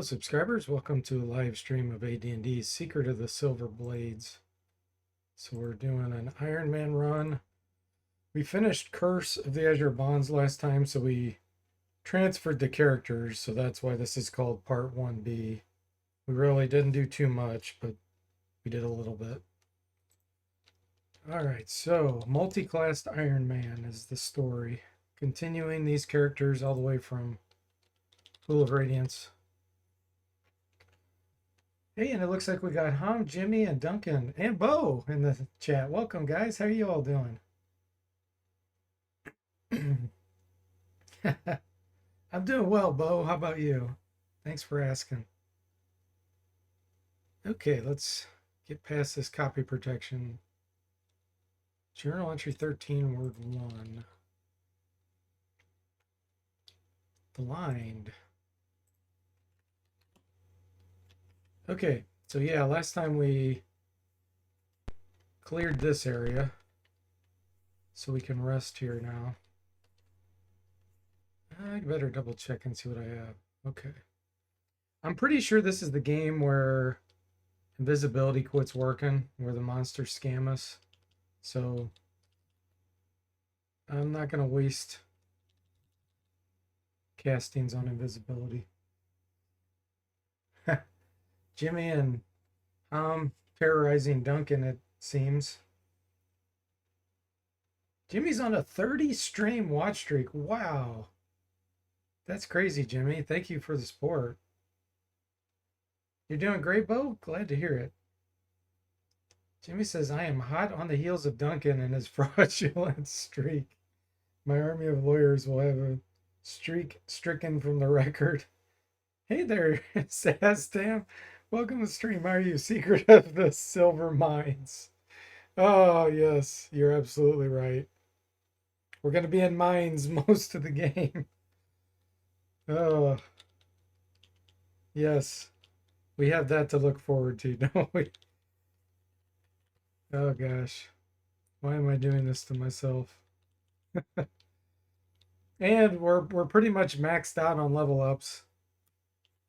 Hello subscribers, welcome to a live stream of AD&D Secret of the Silver Blades. So we're doing an Iron Man run. We finished Curse of the Azure Bonds last time, so we transferred the characters, so that's why this is called Part 1B. We really didn't do too much, but we did a little bit. Alright, so Multiclass Iron Man is the story. Continuing these characters all the way from Pool of Radiance. Hey, and it looks like we got Hum, Jimmy, and Duncan, and Bo in the chat. Welcome, guys. How are you all doing? I'm doing well, Bo. How about you? Thanks for asking. Okay, let's get past this copy protection. Journal entry 13, word 1. Blind. Okay, so yeah, last time we cleared this area, so we can rest here now. I better double check and see what I have. Okay. I'm pretty sure this is the game where invisibility quits working, where the monsters scam us. So I'm not going to waste castings on invisibility. Jimmy and terrorizing Duncan, it seems. Jimmy's on a 30 stream watch streak. Wow. That's crazy, Jimmy. Thank you for the support. You're doing great, Bo. Glad to hear it. Jimmy says, I am hot on the heels of Duncan and his fraudulent streak. My army of lawyers will have a streak stricken from the record. Hey there, Saztam. Welcome to the stream. How are you? Secret of the Silver Mines. Oh, yes, you're absolutely right. We're going to be in mines most of the game. Oh, yes. We have that to look forward to, don't we? Oh, gosh. Why am I doing this to myself? And we're pretty much maxed out on level ups.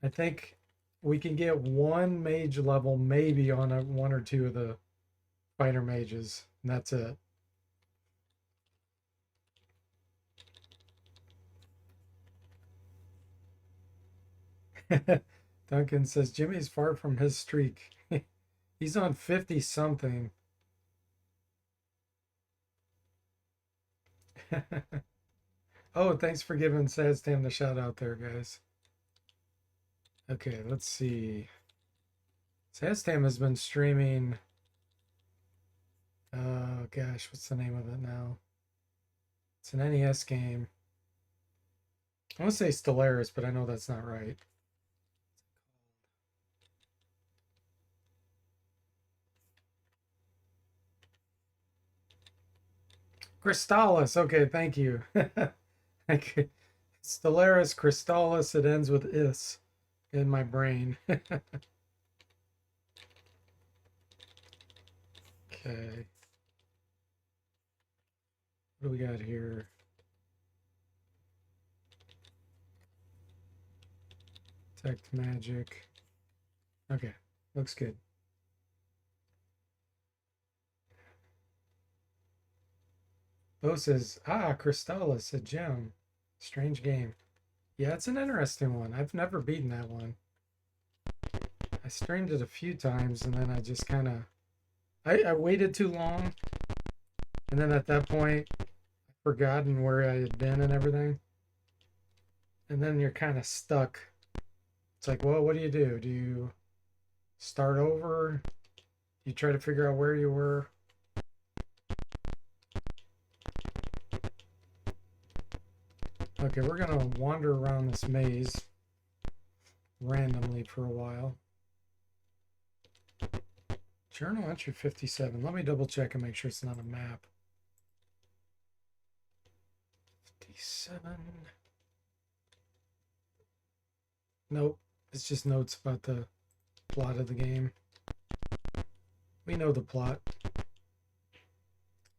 I think we can get one mage level maybe on one or two of the fighter mages, and that's it. Duncan says Jimmy's far from his streak. He's on 50 something. Oh, thanks for giving Sadstam the shout out there, guys. Okay, let's see. Sadstam has been streaming. Oh gosh, what's the name of it now? It's an NES game. I want to say Stellaris, but I know that's not right. Crystallis. Okay, thank you. Okay. Stellaris, Crystallis. It ends with is in my brain. Okay. What do we got here? Detect magic. Okay, looks good. Bo says, Crystallis, a gem. Strange game. Yeah, it's an interesting one. I've never beaten that one. I streamed it a few times and then I just kind of... I waited too long. And then at that point, I'd forgotten where I had been and everything. And then you're kind of stuck. It's like, well, what do? Do you start over? You try to figure out where you were? Okay, we're gonna wander around this maze randomly for a while. Journal entry 57. Let me double check and make sure it's not a map. 57. Nope, it's just notes about the plot of the game. We know the plot.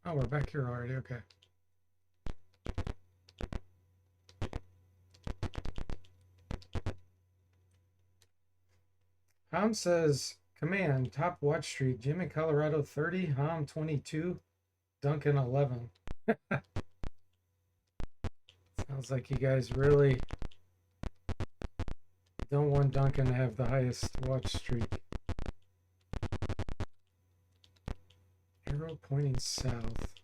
Oh, we're back here already. Okay. Ham says, command, top watch streak. Jimmy Colorado 30, Ham 22, Duncan 11. Sounds like you guys really don't want Duncan to have the highest watch streak. Arrow pointing south.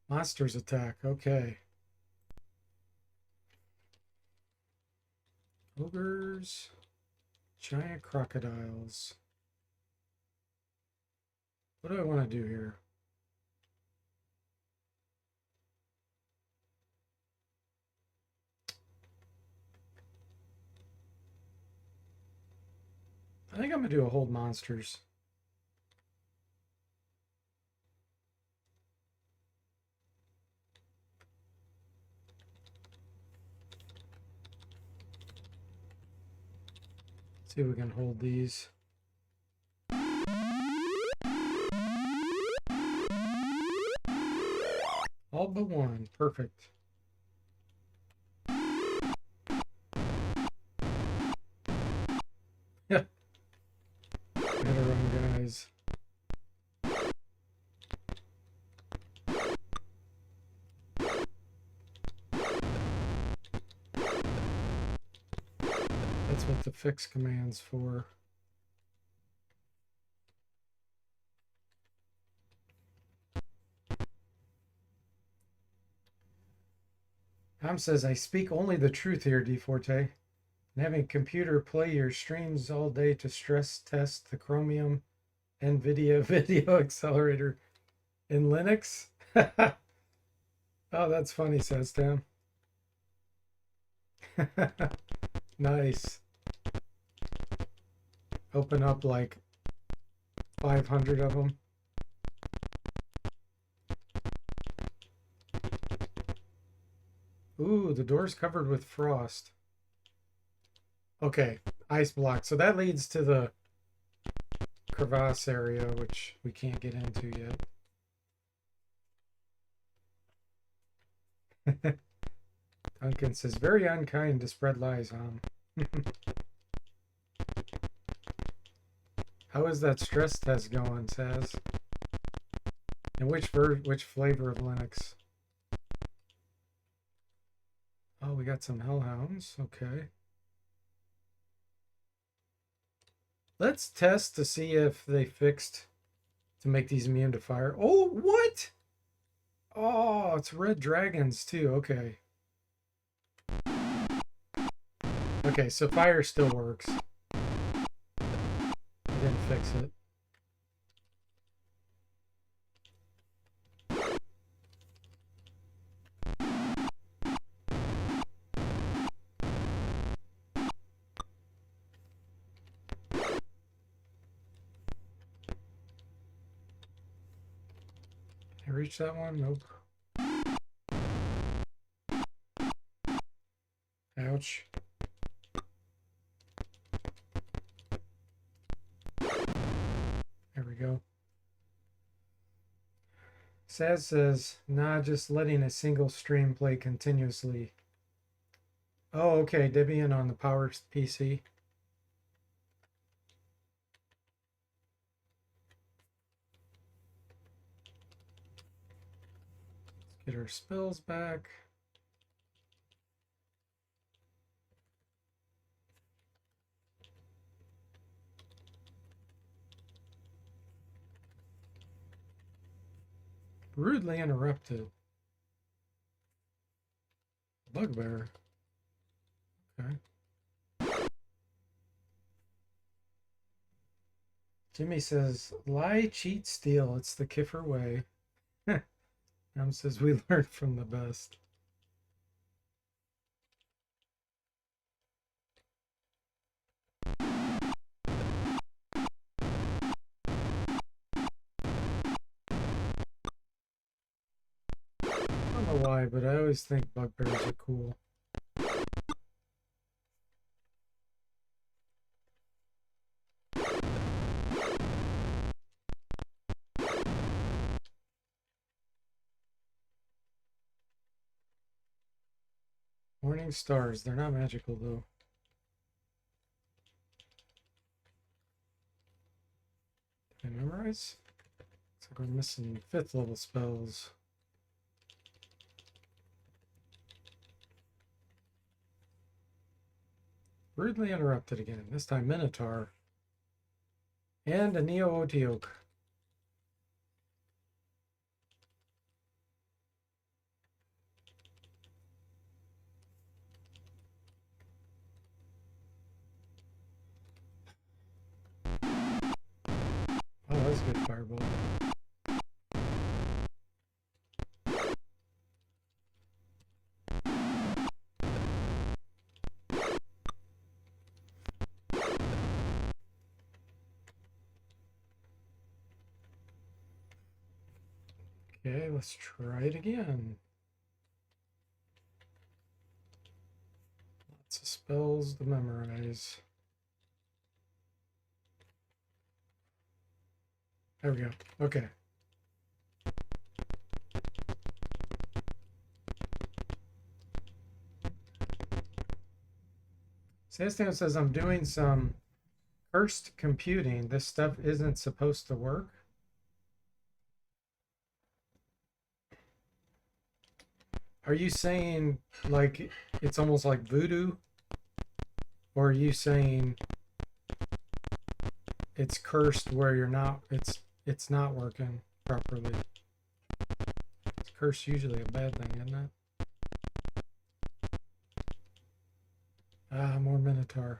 Monsters attack. Okay. Ogres. Giant crocodiles. What do I want to do here? I think I'm going to do a hold monsters. See if we can hold these. All but one. Perfect. Yeah. Gotta run, guys. That's what the fix command's for. Ham says, I speak only the truth here, DeForte. And having a computer play your streams all day to stress test the Chromium NVIDIA video accelerator in Linux? Oh, that's funny, says Tam. Nice. Open up like 500 of them. Ooh, the door's covered with frost. Okay, ice block. So that leads to the crevasse area, which we can't get into yet. Duncan says, very unkind to spread lies, huh? How is that stress test going, Saz? And which flavor of Linux? Oh, we got some hellhounds. Okay. Let's test to see if they fixed to make these immune to fire. Oh, what? Oh, it's red dragons too. Okay. Okay, so fire still works. I didn't fix it. I reach that one? Nope. Ouch. There we go. Saz says, nah, just letting a single stream play continuously. Oh, okay. Debian on the Power PC. Let's get our spells back. Rudely interrupted. Bugbear. Okay. Jimmy says, lie, cheat, steal. It's the Kiffer way. Says, we learned from the best. I don't know why, but I always think bugbears are cool. Morning stars. They're not magical though. Did I memorize? Looks like we're missing 5th level spells. Rudely interrupted again. This time Minotaur. And a Neo-Otioke. Oh, that was a good fireball. Okay, let's try it again. Lots of spells to memorize. There we go. Okay. Sastio says, I'm doing some cursed computing. This stuff isn't supposed to work. Are you saying like it's almost like voodoo? Or are you saying it's cursed where you're not, it's not working properly? It's cursed usually a bad thing, isn't it? Ah, more Minotaur.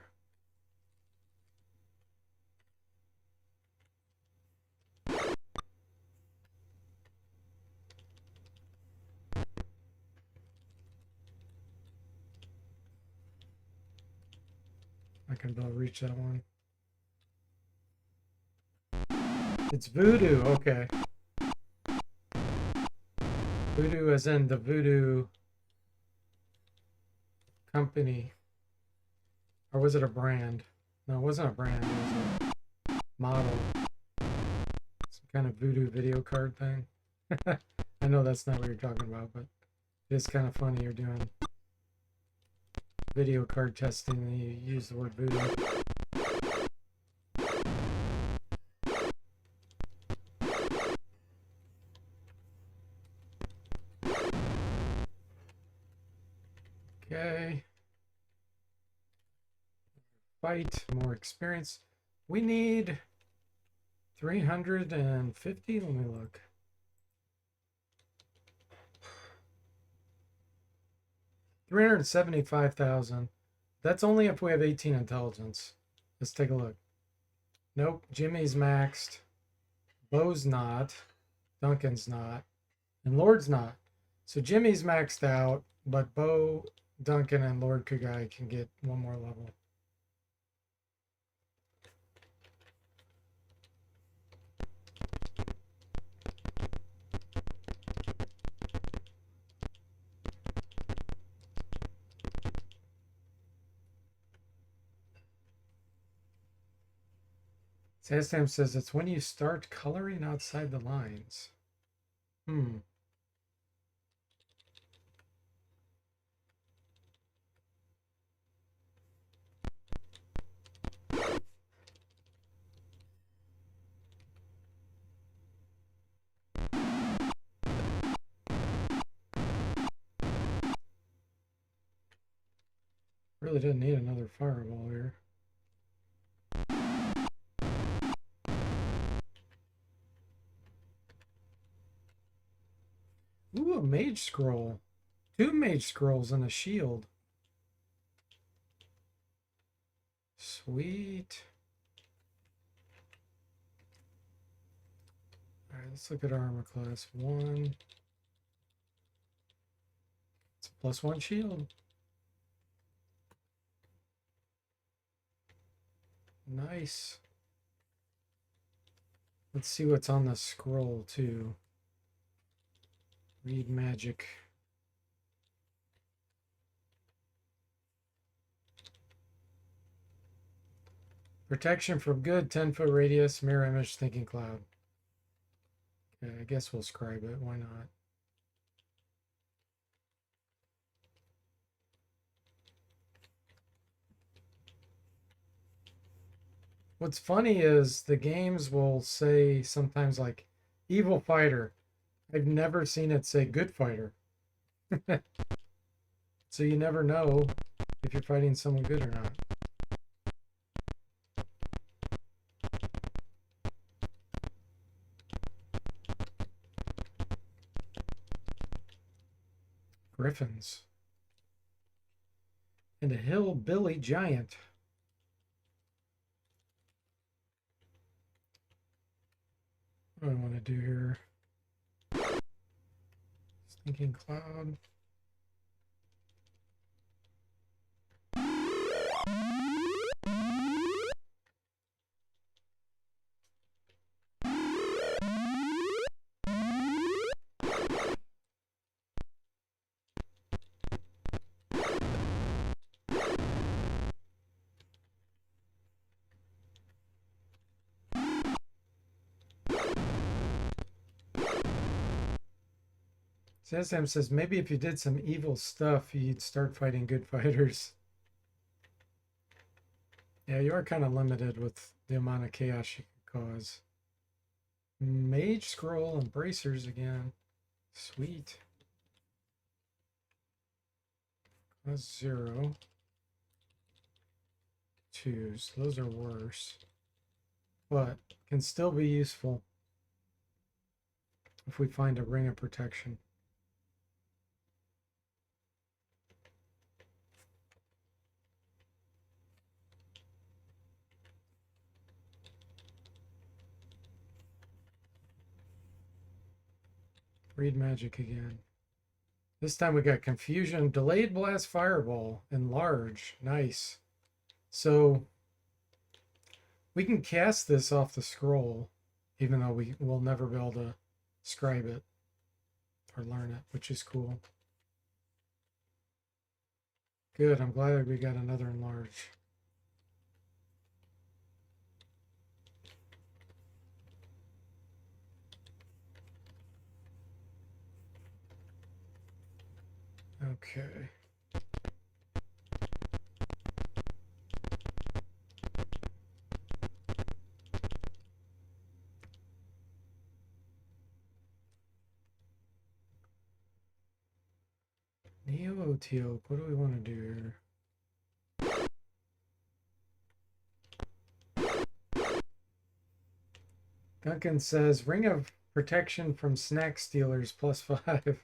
I can about reach that one. It's voodoo, okay. Voodoo as in the voodoo company. Or was it a brand? No, it wasn't a brand, it was a model. Some kind of voodoo video card thing. I know that's not what you're talking about, but it's kind of funny you're doing video card testing and you use the word voodoo. Okay. Fight, more experience. We need 350. Let me look. $375,000. That's only if we have 18 intelligence. Let's take a look. Nope, Jimmy's maxed. Bo's not. Duncan's not. And Lord's not. So Jimmy's maxed out, but Bo, Duncan, and Lord Kugai can get one more level. Sastam says it's when you start coloring outside the lines. Really didn't need another fireball here. Ooh, a mage scroll. 2 mage scrolls and a shield. Sweet. All right, let's look at our armor class. 1. It's a +1 shield. Nice. Let's see what's on the scroll too. Read magic. Protection from good, 10-foot radius, mirror image, thinking cloud. Okay, I guess we'll scribe it. Why not? What's funny is the games will say sometimes like evil fighter. I've never seen it say good fighter. So you never know if you're fighting someone good or not. Griffins. And a hillbilly giant. What do I want to do here? Stinking cloud. Sam says maybe if you did some evil stuff, you'd start fighting good fighters. Yeah, you are kind of limited with the amount of chaos you can cause. Mage scroll and bracers again. Sweet. That's 0. 2s. Those are worse. But can still be useful if we find a ring of protection. Read magic again. This time we got confusion, delayed blast fireball, enlarge. Nice. So we can cast this off the scroll, even though we will never be able to scribe it or learn it, which is cool. Good, I'm glad we got another enlarge. Okay. Neo OTO, what do we want to do here? Duncan says, ring of protection from snack stealers +5.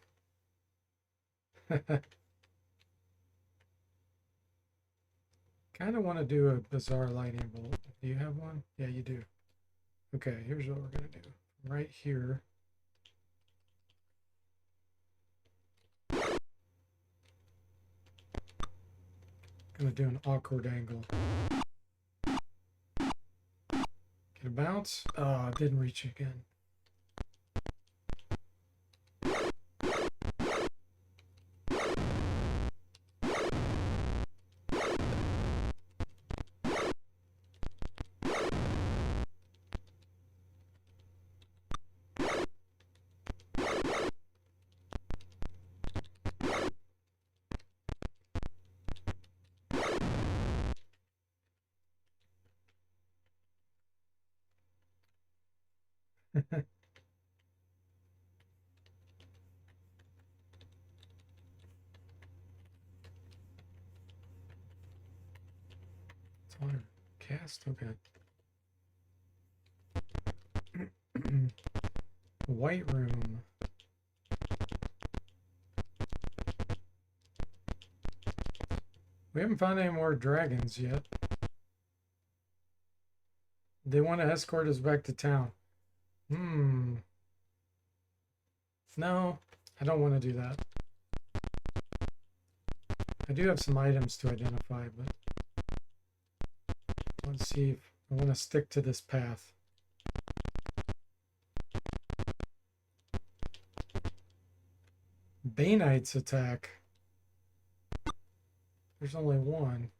Kind of want to do a bizarre lightning bolt. Do you have one? Yeah, you do. Okay, here's what we're going to do. Right here. Going to do an awkward angle. Get a bounce. Oh, it didn't reach again. It's on cast. Okay. White room. We haven't found any more dragons yet. They want to escort us back to town. No, I don't want to do that. I do have some items to identify, but let's see if I want to stick to this path. Baneites attack. There's only one.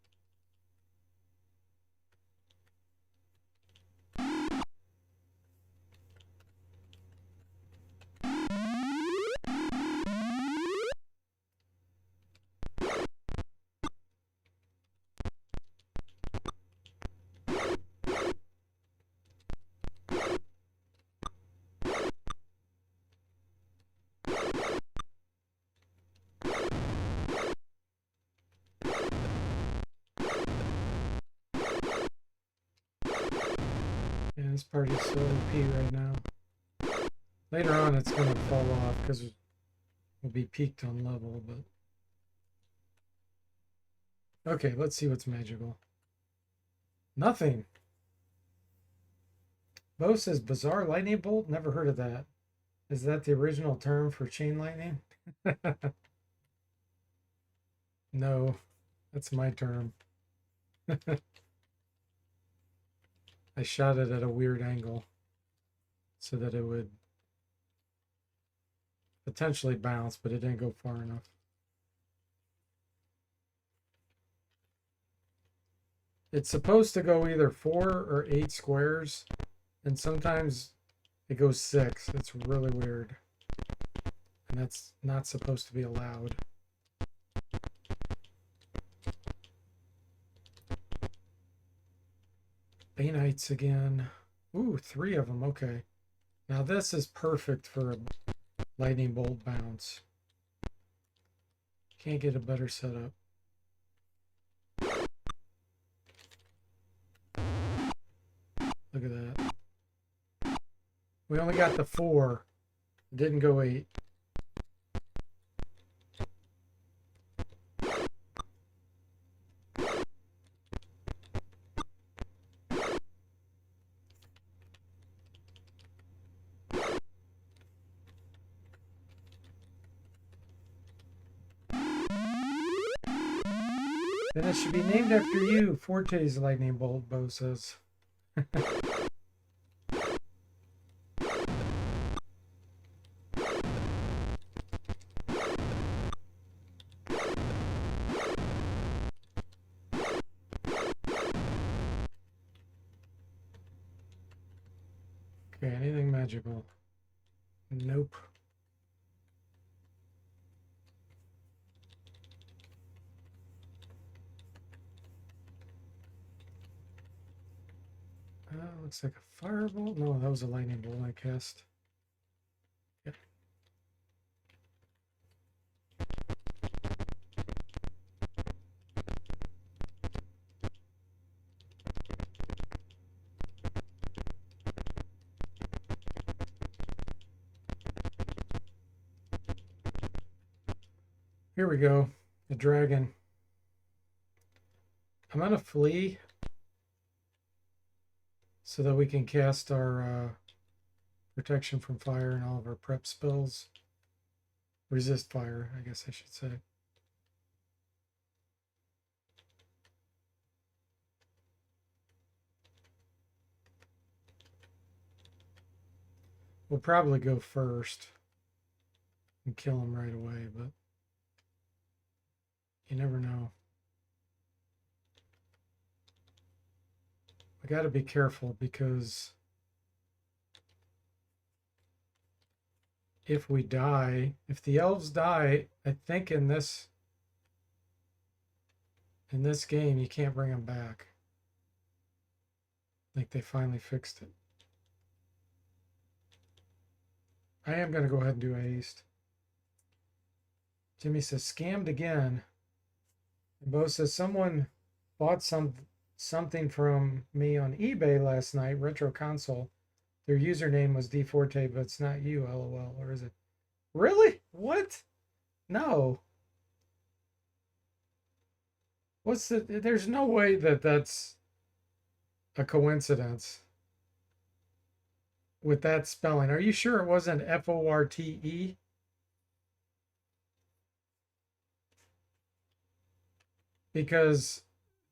This party's so OP right now. Later on, it's going to fall off because we'll be peaked on level, but... Okay, let's see what's magical. Nothing. Bo says, bizarre lightning bolt? Never heard of that. Is that the original term for chain lightning? No, that's my term. I shot it at a weird angle so that it would potentially bounce, but it didn't go far enough. It's supposed to go either 4 or 8 squares, and sometimes it goes 6. It's really weird. And that's not supposed to be allowed. Baneites again. Ooh, 3 of them. Okay. Now this is perfect for a lightning bolt bounce. Can't get a better setup. Look at that. We only got the 4. It didn't go 8. Then it should be named after you, Forte's lightning bolt, Bo says. Okay, anything magical? Nope. Looks like a firebolt. No, that was a lightning bolt I cast. Okay. Here we go. The dragon. I'm gonna flee so that we can cast our protection from fire and all of our prep spells. Resist fire, I guess I should say. We'll probably go first and kill him right away, but you never know. I got to be careful because if we die, if the elves die, I think in this game you can't bring them back. I think they finally fixed it. I am going to go ahead and do a haste. Jimmy says, scammed again. And Bo says, someone bought something from me on eBay last night, retro console. Their username was DForte, but it's not you, LOL. Or is it? Really? What? No. There's no way that that's a coincidence with that spelling. Are you sure it wasn't Forte? Because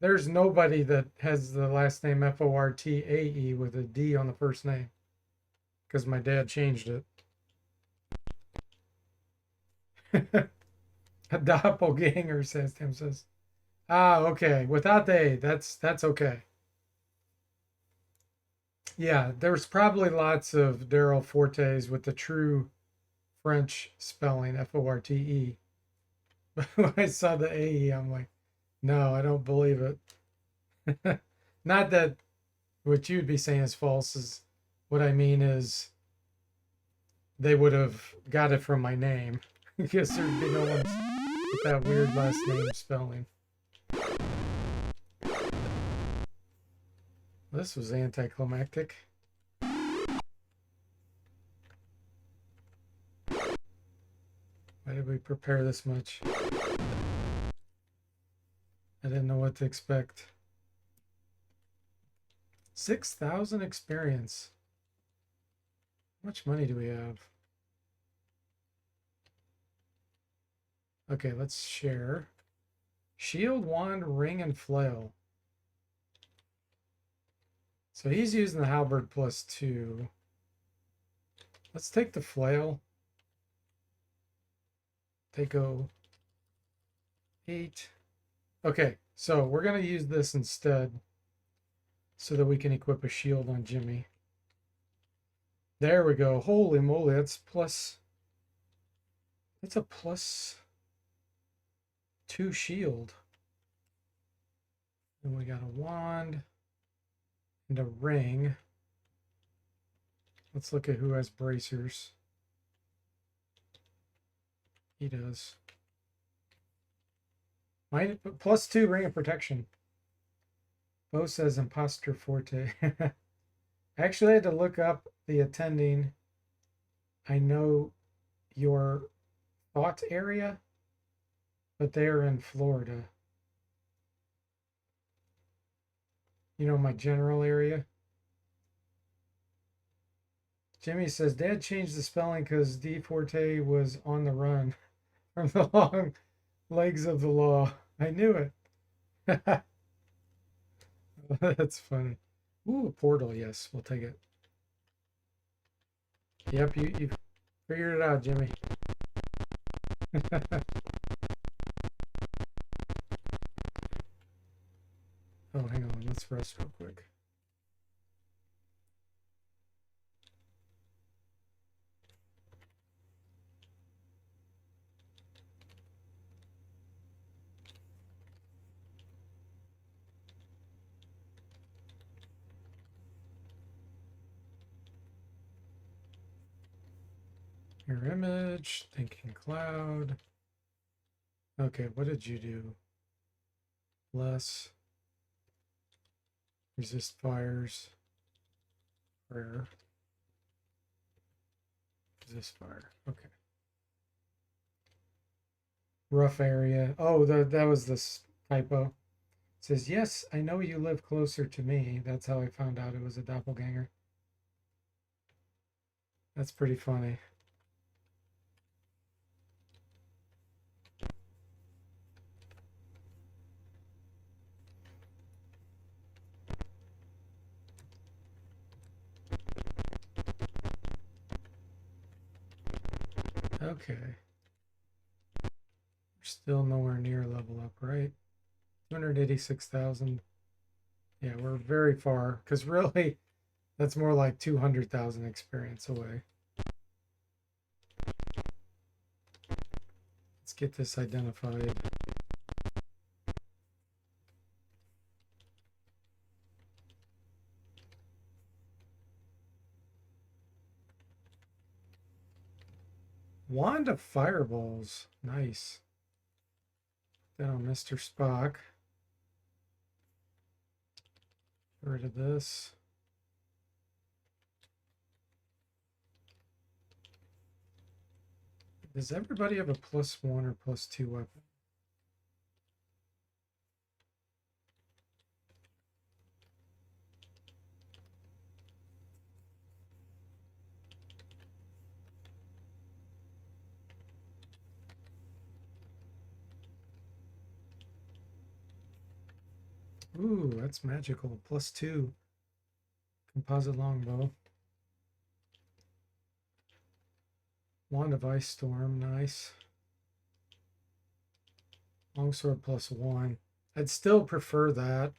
there's nobody that has the last name Fortae with a D on the first name. Because my dad changed it. A doppelganger, says Tim says. Ah, okay. Without the A, that's okay. Yeah, there's probably lots of Daryl Fortes with the true French spelling, Forte. But when I saw the AE, I'm like, no, I don't believe it. Not that what you'd be saying is false. Is what I mean is they would have got it from my name. Because there'd be no one with that weird last name spelling. This was anticlimactic. Why did we prepare this much? I didn't know what to expect. 6,000 experience. How much money do we have? Okay, let's share. Shield, wand, ring, and flail. So he's using the halberd +2. Let's take the flail. They go 8. Okay, so we're going to use this instead so that we can equip a shield on Jimmy. There we go. Holy moly, that's a +2 shield. And we got a wand and a ring. Let's look at who has bracers. He does. Mine +2 ring of protection. Bo says imposter forte. I actually had to look up the attending. I know your thought area, but they're in Florida. You know my general area. Jimmy says Dad changed the spelling because D Forte was on the run from the long legs of the law. I knew it. That's funny. Ooh, a portal. Yes, we'll take it. Yep, you figured it out, Jimmy. Oh, hang on. Let's rest real quick. Your image, thinking cloud. Okay, what did you do? Less. Resist fires. Prayer. Resist fire. Okay. Rough area. Oh, that was this typo. It says, yes, I know you live closer to me. That's how I found out it was a doppelganger. That's pretty funny. Okay. We're still nowhere near level up, right? 286,000. Yeah, we're very far because really that's more like 200,000 experience away. Let's get this identified. Wand of Fireballs. Nice. Then on Mr. Spock. Get rid of this. Does everybody have a +1 or +2 weapon? Ooh, that's magical. +2. Composite longbow. Wand of Ice Storm. Nice. Longsword +1. I'd still prefer that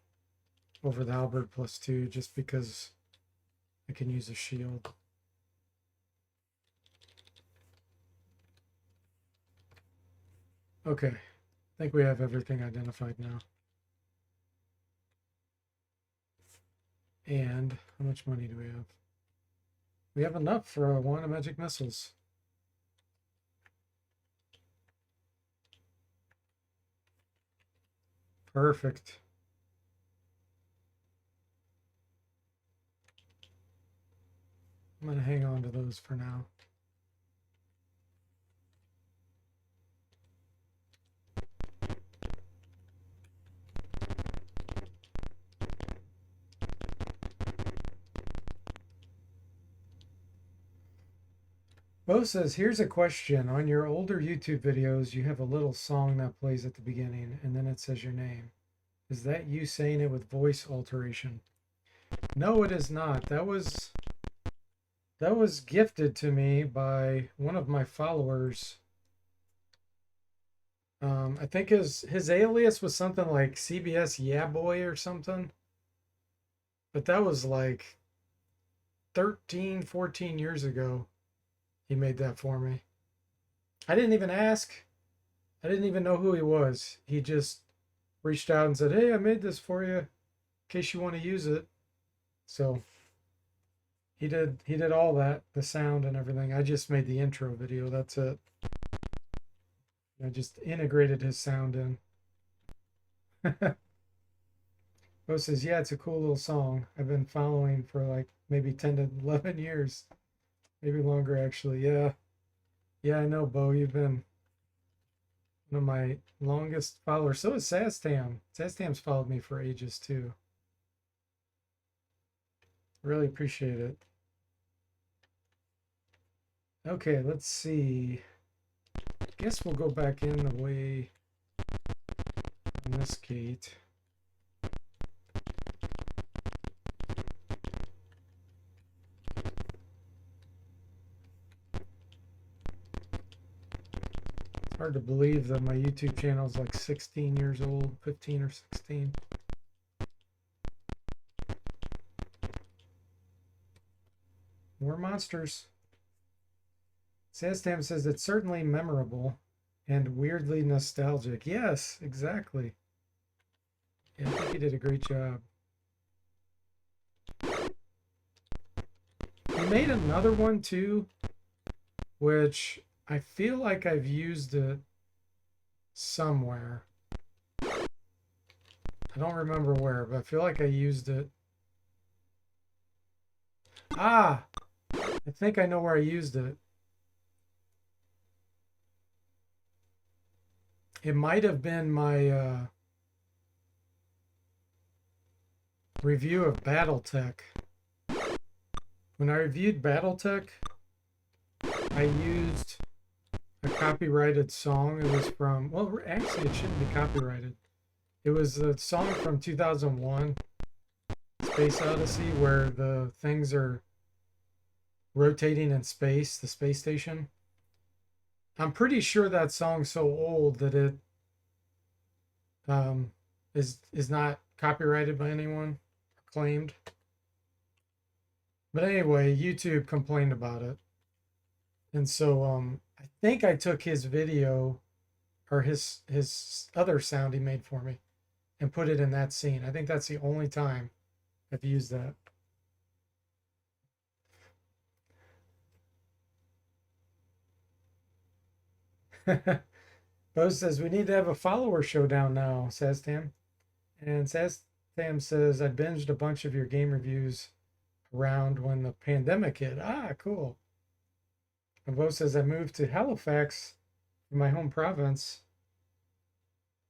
over the halberd +2 just because I can use a shield. Okay. I think we have everything identified now. And how much money do we have? We have enough for a wand of magic missiles. Perfect. I'm going to hang on to those for now. Bo says, here's a question. On your older YouTube videos, you have a little song that plays at the beginning, and then it says your name. Is that you saying it with voice alteration? No, it is not. That was gifted to me by one of my followers. I think his alias was something like CBS Yeah Boy or something. But that was like 13, 14 years ago. He made that for me. I didn't even ask. I didn't even know who he was. He just reached out and said, "Hey, I made this for you in case you want to use it." So he did all that, the sound and everything. I just made the intro video. That's it. I just integrated his sound in. Bo says, "Yeah, it's a cool little song. I've been following for like maybe 10 to 11 years, maybe longer actually." Yeah. Yeah, I know, Bo. You've been one of my longest followers. So is Sastam. Sastam's followed me for ages too. Really appreciate it. Okay, let's see. Guess we'll go back in the way on this gate. It's hard to believe that my YouTube channel is like 16 years old, 15 or 16. More monsters. Sastam says it's certainly memorable and weirdly nostalgic. Yes, exactly. Yeah, I think he did a great job. He made another one too, which I feel like I've used it somewhere. I don't remember where, but I feel like I used it. Ah, I think I know where I used it. It might have been my review of BattleTech. When I reviewed BattleTech, I used a copyrighted song. It was from, well, actually, it shouldn't be copyrighted. It was a song from 2001, Space Odyssey, where the things are rotating in space, the space station. I'm pretty sure that song's so old that it um, is not copyrighted by anyone, claimed. But anyway, YouTube complained about it, and so I think I took his video or his other sound he made for me and put it in that scene. I think that's the only time I've used that. Bo says we need to have a follower showdown now, says Tam. And says Tam says I binged a bunch of your game reviews around when the pandemic hit. Ah, cool. And Bo says I moved to Halifax from my home province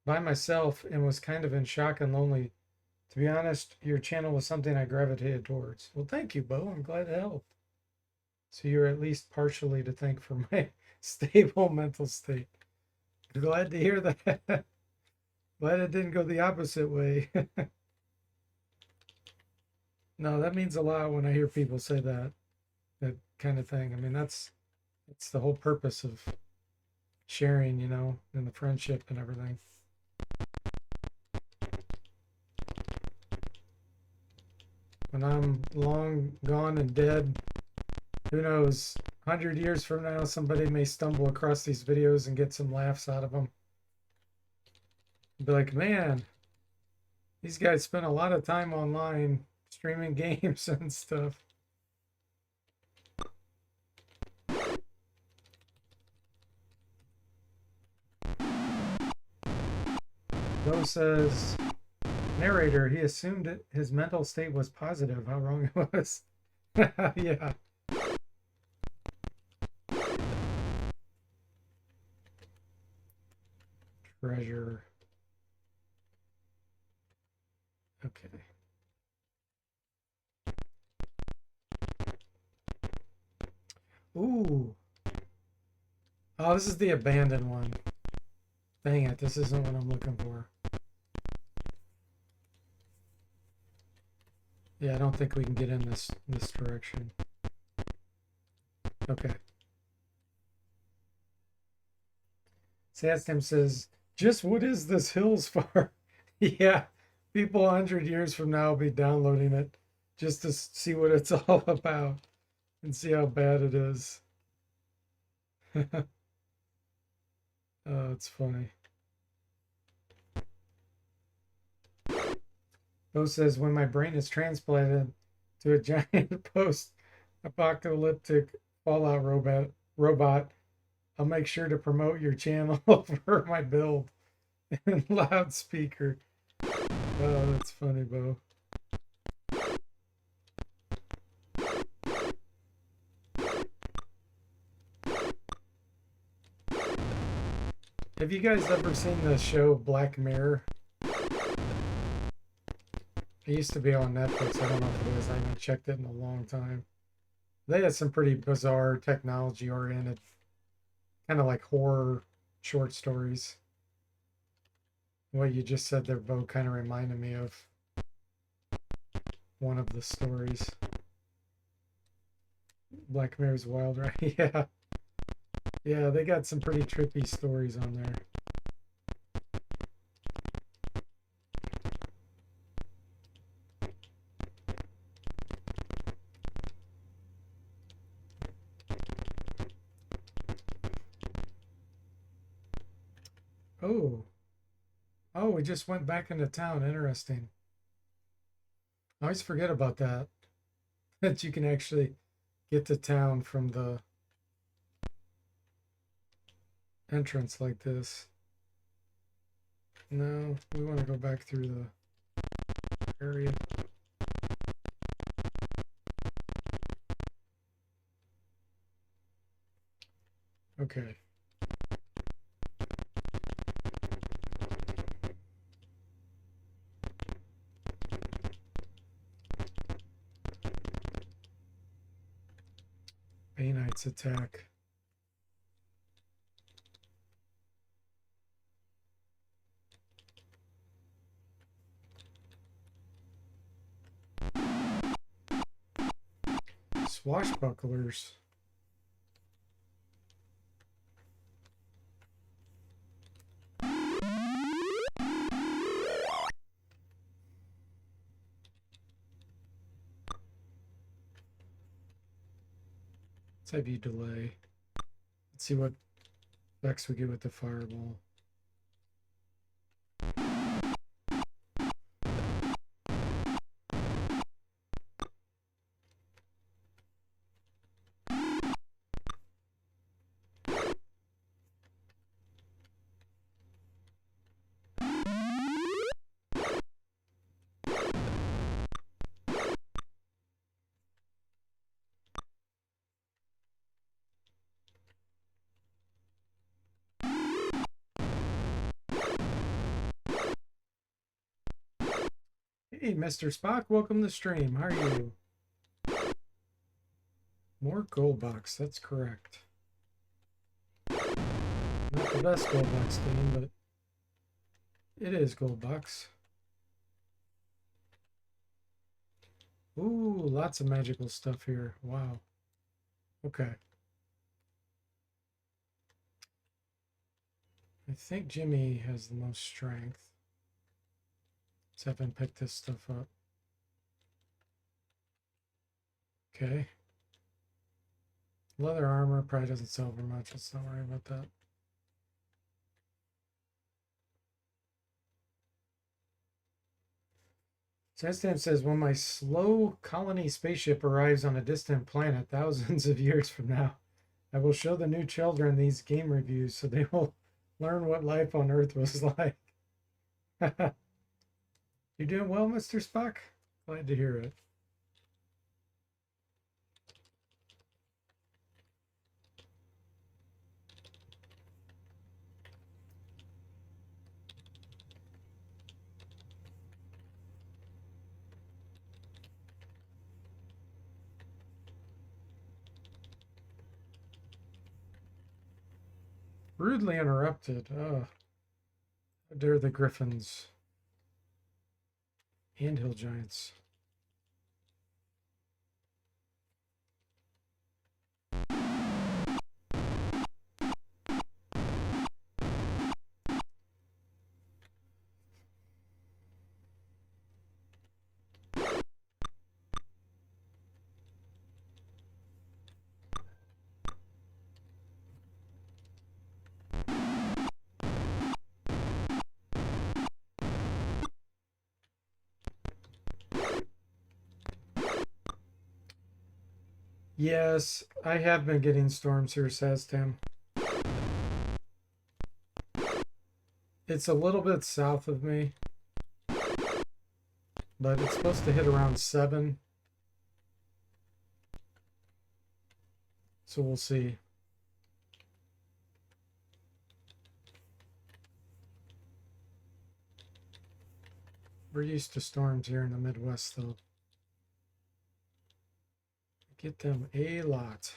by myself and was kind of in shock and lonely. To be honest, your channel was something I gravitated towards. Well, thank you, Bo. I'm glad it helped. So you're at least partially to thank for my stable mental state. Glad to hear that. Glad it didn't go the opposite way. No, that means a lot when I hear people say that kind of thing. I mean, that's the whole purpose of sharing, and the friendship and everything. When I'm long gone and dead, who knows? 100 years from now, somebody may stumble across these videos and get some laughs out of them. Be like, man, these guys spend a lot of time online streaming games and stuff. Bo says, narrator, he assumed that his mental state was positive. How wrong it was. Yeah. Treasure. Okay. Ooh. Oh, this is the abandoned one. Dang it, this isn't what I'm looking for. Yeah, I don't think we can get in this direction. Okay. Sadstam says, just what is this Hills for? Yeah, people 100 years from now will be downloading it just to see what it's all about and see how bad it is. Oh, it's funny. Bo says, when my brain is transplanted to a giant post-apocalyptic Fallout robot, I'll make sure to promote your channel for my build and loudspeaker. Oh, that's funny, Bo. Have you guys ever seen the show Black Mirror? It used to be on Netflix. I don't know if it is. I haven't checked it in a long time. They had some pretty bizarre technology oriented, kind of like horror short stories. What you just said there, Bo, kind of reminded me of one of the stories. Black Mirror's Wild Ride. Yeah. Yeah, they got some pretty trippy stories on there. Oh. Oh, we just went back into town. Interesting. I always forget about that. That you can actually get to town from the entrance like this. No, we want to go back through the area. Okay. Bay Knight's attack. Swashbucklers. Let's have you delay. Let's see what effects we get with the fireball. Hey, Mr. Spock, welcome to the stream. How are you? More gold box, that's correct. Not the best gold box game, but it is gold box. Ooh, lots of magical stuff here. Wow. Okay. I think Jimmy has the most strength. Let's have him pick this stuff up. Okay. Leather armor probably doesn't sell for much. Let's not worry about that. Sanstam says, when my slow colony spaceship arrives on a distant planet thousands of years from now, I will show the new children these game reviews so they will learn what life on Earth was like. You doing well, Mr. Spock? Glad to hear it. Rudely interrupted. Oh, how dare the Griffins and Hill Giants. Yes, I have been getting storms here, says Tim. It's a little bit south of me, but it's supposed to hit around 7. So we'll see. We're used to storms here in the Midwest, though. Get them a lot.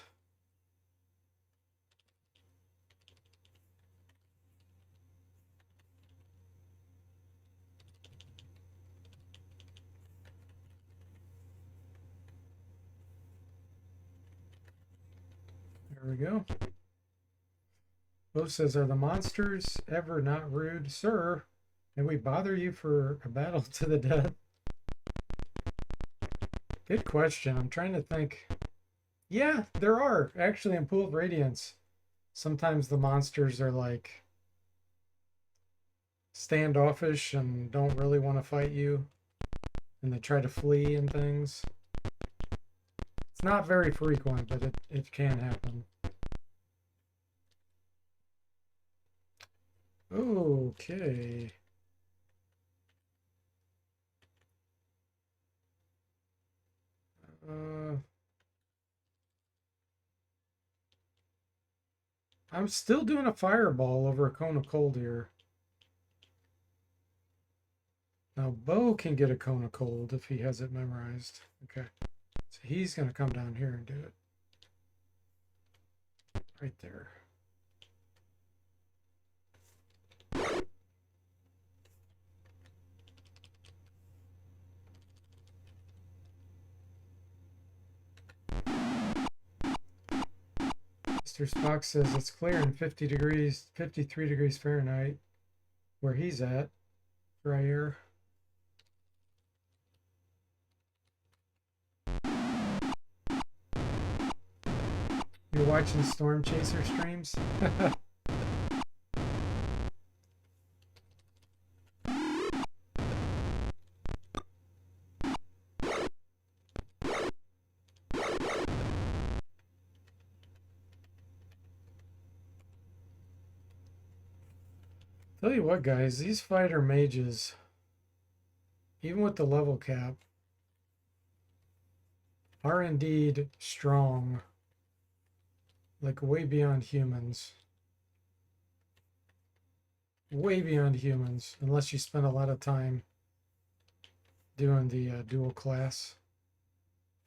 There we go. Bo says, are the monsters ever not rude? Sir, and we bother you for a battle to the death? Good question. I'm trying to think. Yeah, there are. Actually, in Pool of Radiance, sometimes the monsters are like standoffish and don't really want to fight you. And they try to flee and things. It's not very frequent, but it can happen. Okay. I'm still doing a fireball over a cone of cold here. Now, Bo can get a cone of cold if he has it memorized. Okay. So he's going to come down here and do it. Right there. Mr. Spock says it's clear in 50 degrees, 53 degrees Fahrenheit, where he's at. Dry air. You're watching Storm Chaser streams? Tell you what, guys, these fighter mages, even with the level cap, are indeed strong. Like way beyond humans. Way beyond humans, unless you spend a lot of time doing the dual class,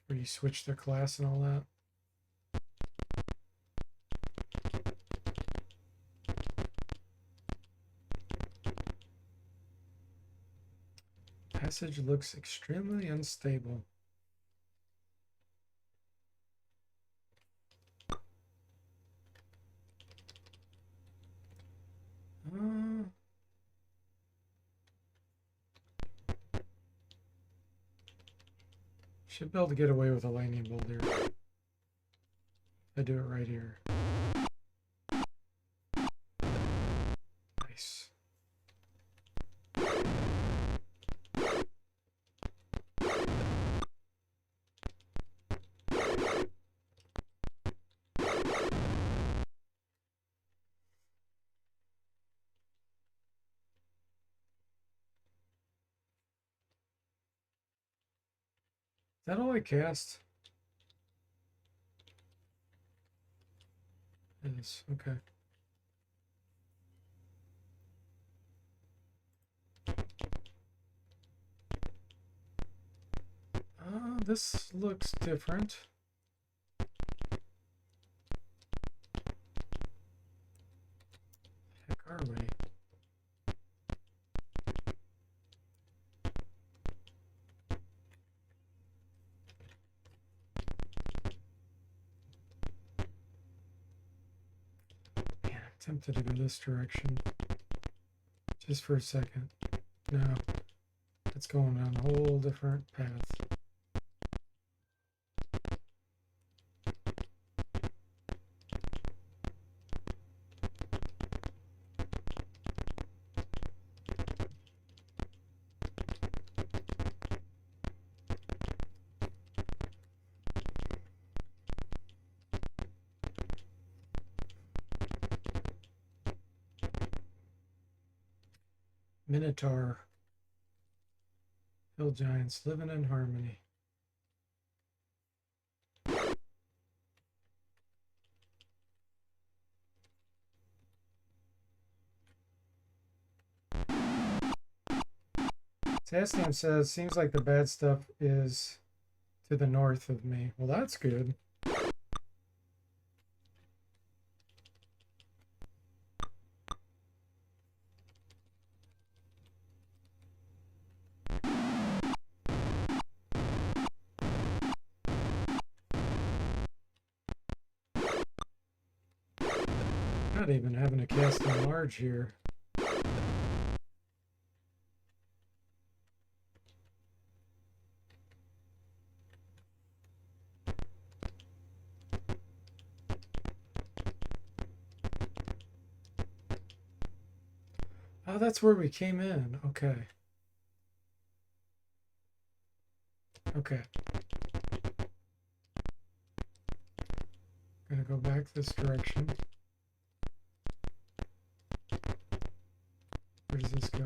where you switch their class and all that. Passage looks extremely unstable. Should be able to get away with a lightning bolt here. I do it right here. Nice. Is that all I cast? It is, okay. This looks different. Tempted to go this direction. Just for a second. No. It's going on a whole different path. Minotaur. Hill giants living in harmony. Sastian says, seems like the bad stuff is to the north of me. Well, that's good. Not even having to cast enlarge here. Oh, that's where we came in. Okay. Okay. Gonna go back this direction. Where does this go?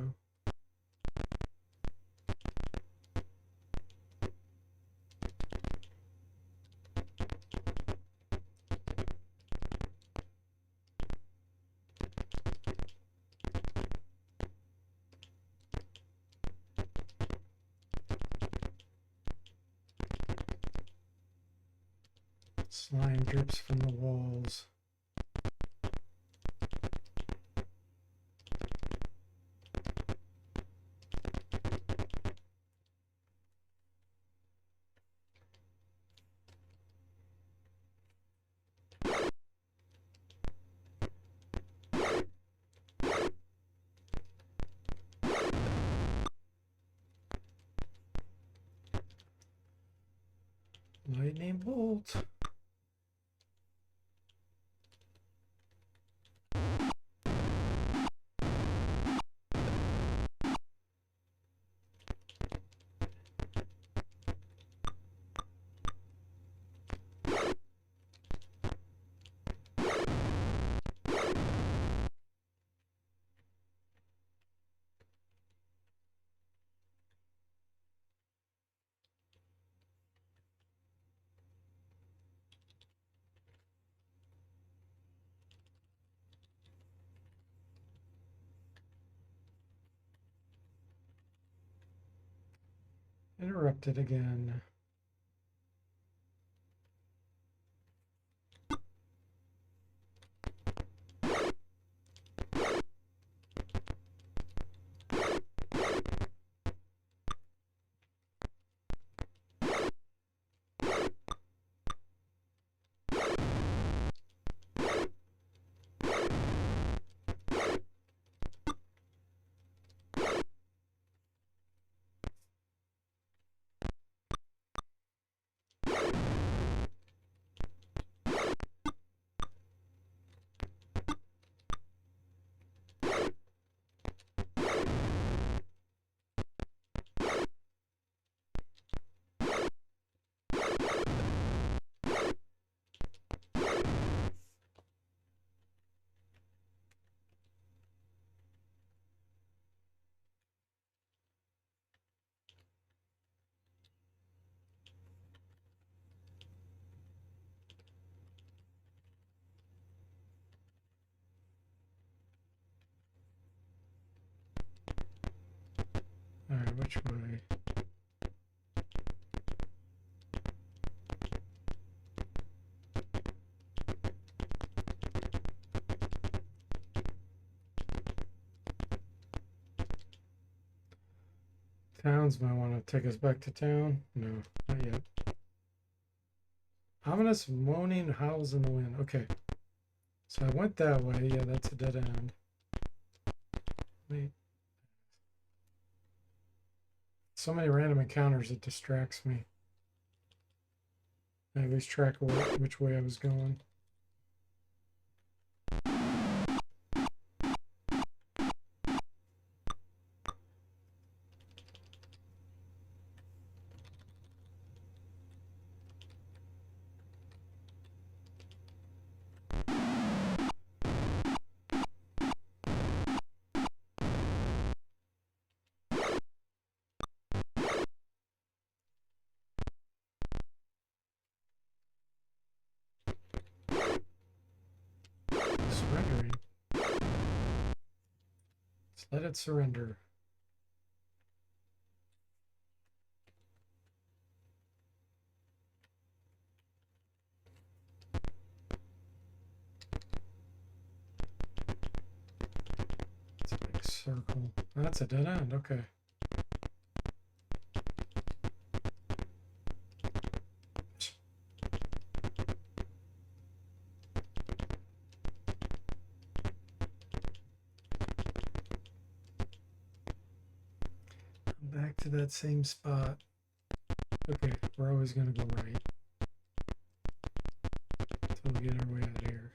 Slime drips from the walls. Lightning bolt. Interrupted again. All right, which way? Towns might want to take us back to town. No, not yet. Ominous moaning howls in the wind. Okay. So I went that way. Yeah, that's a dead end. Wait. So many random encounters, it distracts me. I lose track of which way I was going. Surrendering. Let's let it surrender. It's a big circle. That's a dead end. Okay. I'm back to that same spot. Okay, we're always going to go right until we get our way out of here.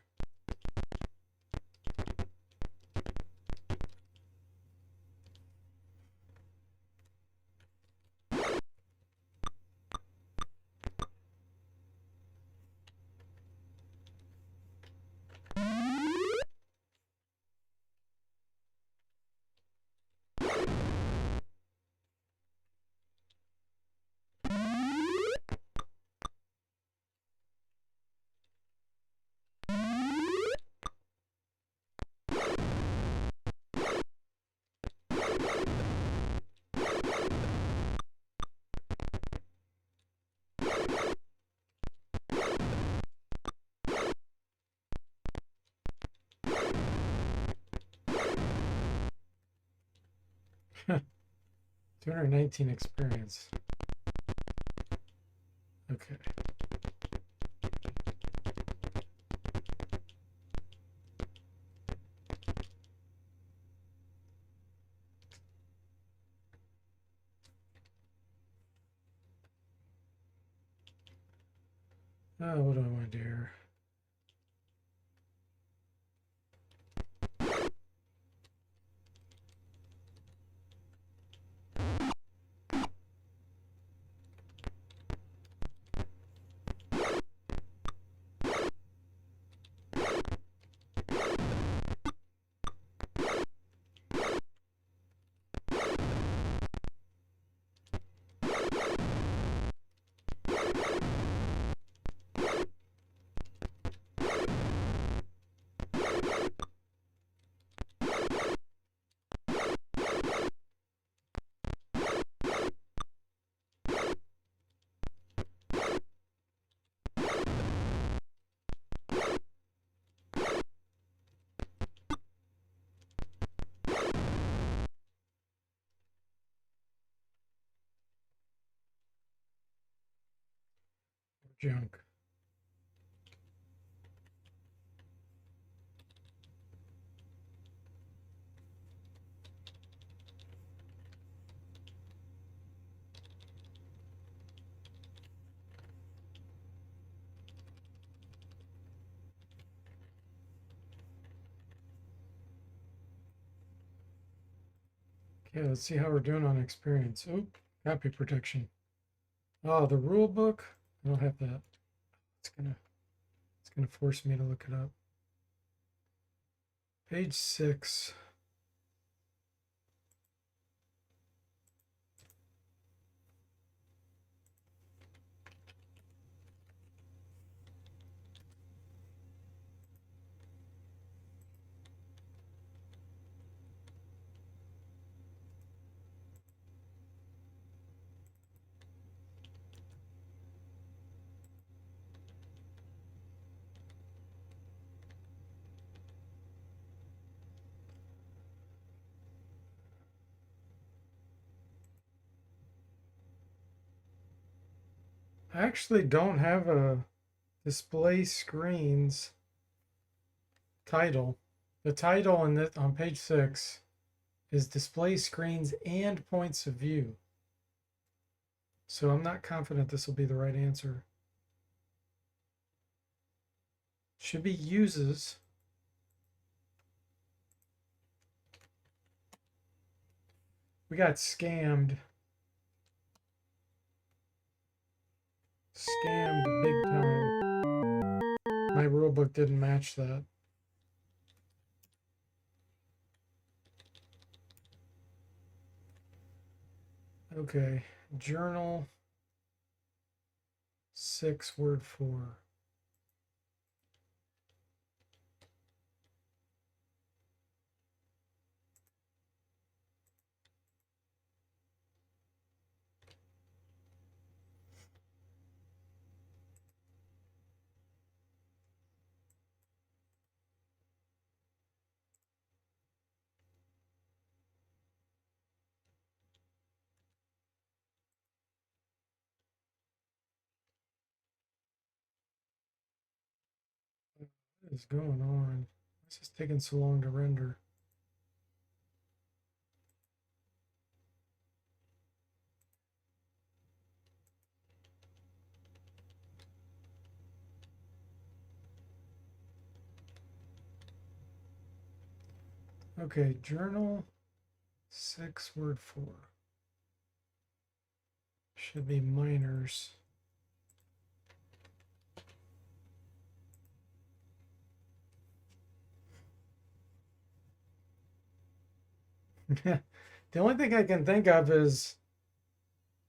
Huh. 219 experience. Okay. Oh, what do I want to do here? Junk. Okay, let's see how we're doing on experience. Oop, copy protection. Oh, the rule book. I don't have that. It's gonna force me to look it up. Page 6. I actually don't have a display screens title. The title on page 6 is display screens and points of view. So I'm not confident this will be the right answer. Should be uses. We got scammed. Scammed big time. My rulebook didn't match that. Okay, journal 6 word 4. What is going on? This is taking so long to render. Okay, journal 6 word 4. Should be minors. The only thing I can think of is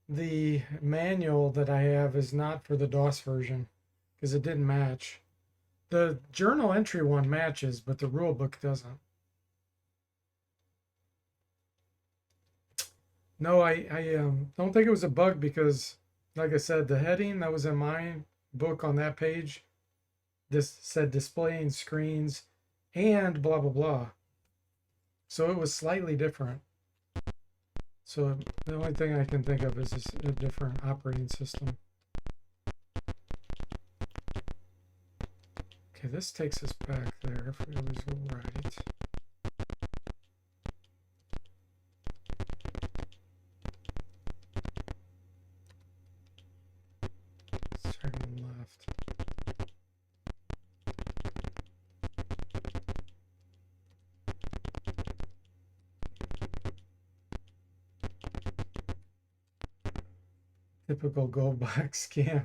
the manual that I have is not for the DOS version because it didn't match. The journal entry one matches, but the rule book doesn't. No, I don't think it was a bug because, like I said, the heading that was in my book on that page, this said displaying screens and blah, blah, blah. So it was slightly different. So the only thing I can think of is a different operating system. Okay, this takes us back there if we always go right. Start on the left. Typical gold box scam.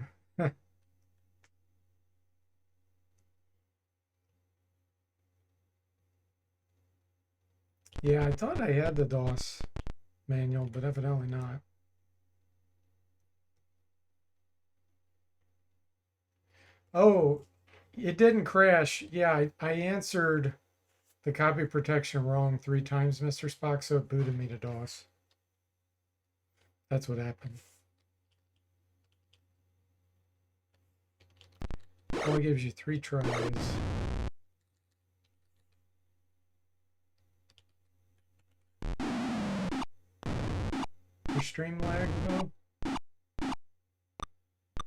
Yeah, I thought I had the DOS manual, but evidently not. Oh, it didn't crash. Yeah, I answered the copy protection wrong 3 times, Mr. Spock, so it booted me to DOS. That's what happened. Only gives you 3 tries. For stream lag, though?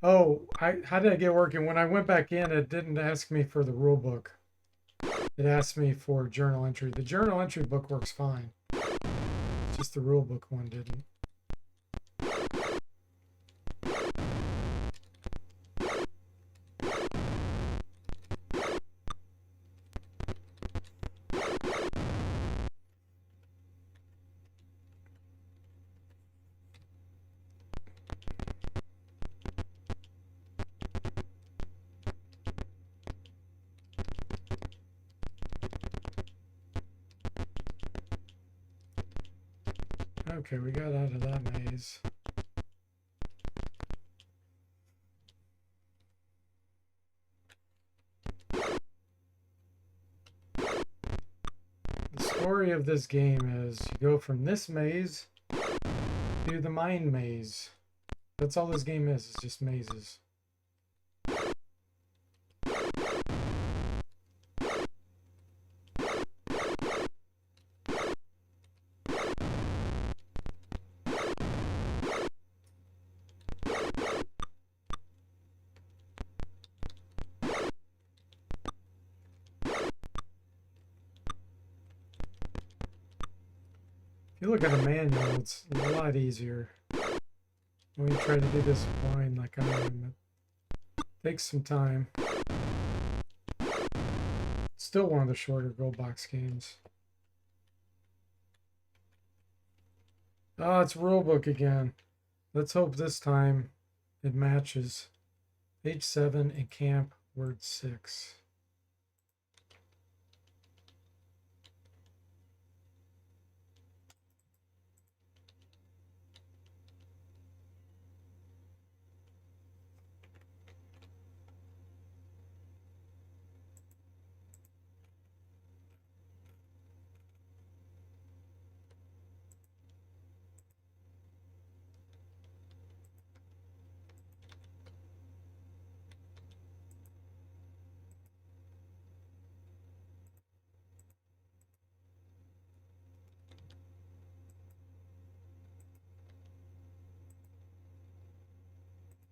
Oh, how did I get working? When I went back in, it didn't ask me for the rule book. It asked me for journal entry. The journal entry book works fine. Just the rule book one didn't. Okay, we got out of that maze. The story of this game is you go from this maze to the mine maze. That's all this game is, it's just mazes. If you look at a manual, it's a lot easier when you try to do this blind like I am. It takes some time. Still one of the shorter gold box games. Oh, it's rulebook again. Let's hope this time it matches. Page 7 and camp word 6.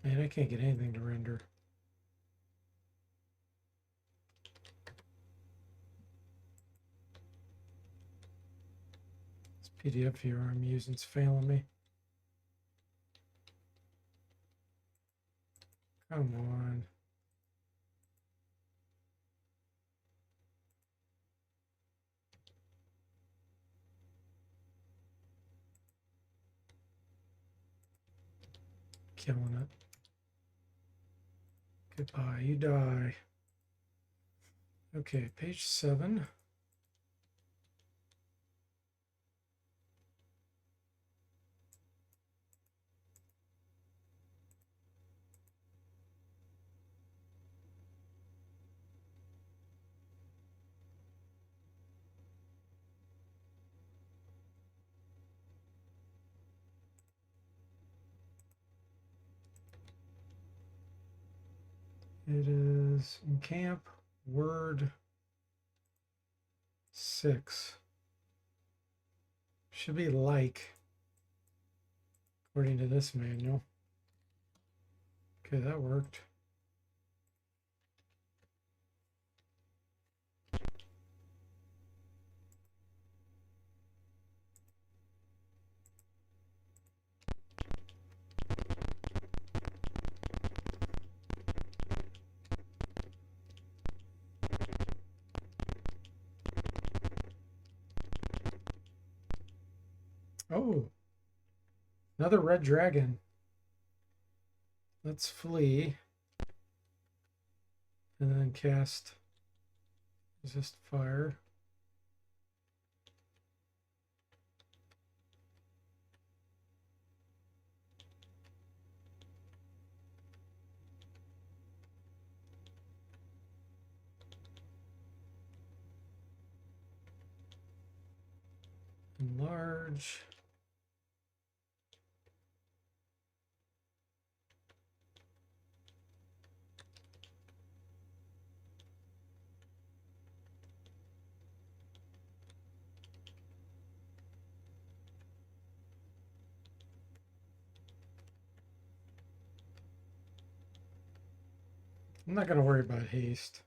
Man, I can't get anything to render. This PDF viewer I'm using is failing me. Come on. Killing it. Goodbye, you die. Okay, page 7. It is in camp word 6. Should be like, according to this manual. Okay, that worked. Oh, another red dragon. Let's flee. And then cast resist fire. Enlarge. I'm not going to worry about haste.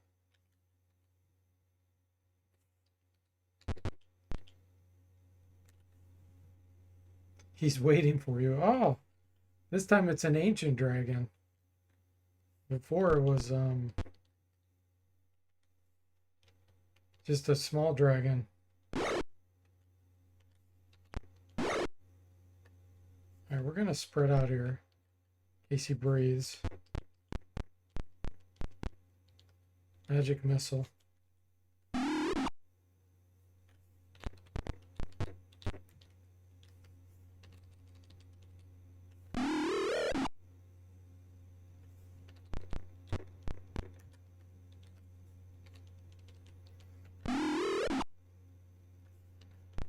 He's waiting for you. Oh, this time it's an ancient dragon. Before it was just a small dragon. All right, we're going to spread out here in case he breathes. Magic missile. I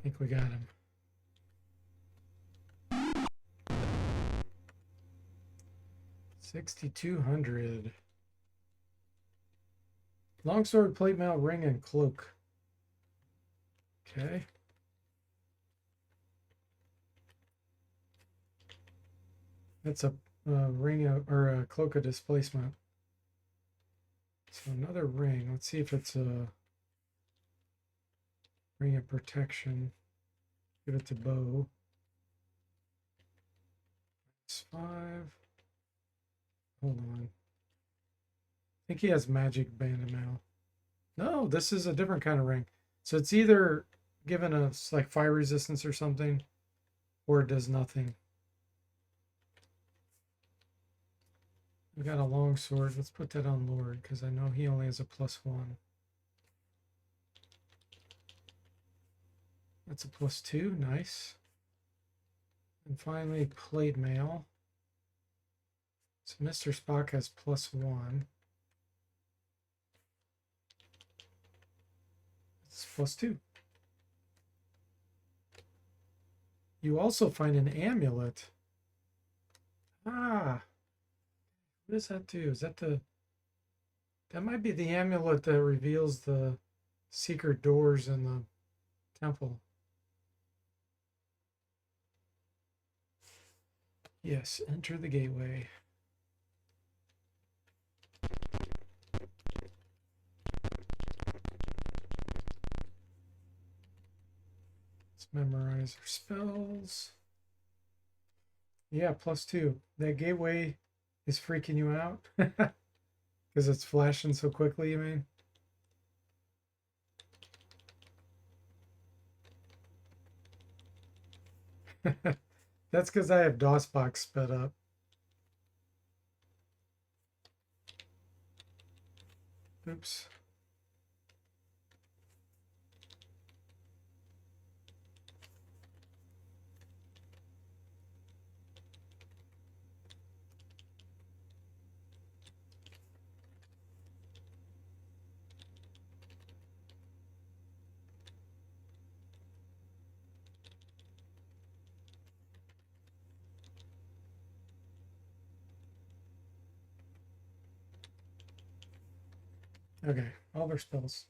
think we got him. $6,200. Longsword, plate mail, ring, and cloak. Okay. That's a ring or a cloak of displacement. So another ring. Let's see if it's a ring of protection. Give it to Bo. It's 5. Hold on. I think he has magic banded now. No, this is a different kind of ring. So it's either given us like fire resistance or something, or it does nothing. We got a long sword. Let's put that on Lord because I know he only has a +1. That's a +2. Nice. And finally, plate mail. So Mr. Spock has +1. It's +2. You also find an amulet. Ah, what does that do? Is that that might be the amulet that reveals the secret doors in the temple. Yes, enter the gateway. Let's memorize our spells. Yeah, +2. That gateway is freaking you out because it's flashing so quickly, you mean? That's because I have DOSBox sped up. Oops. Okay, all their spells.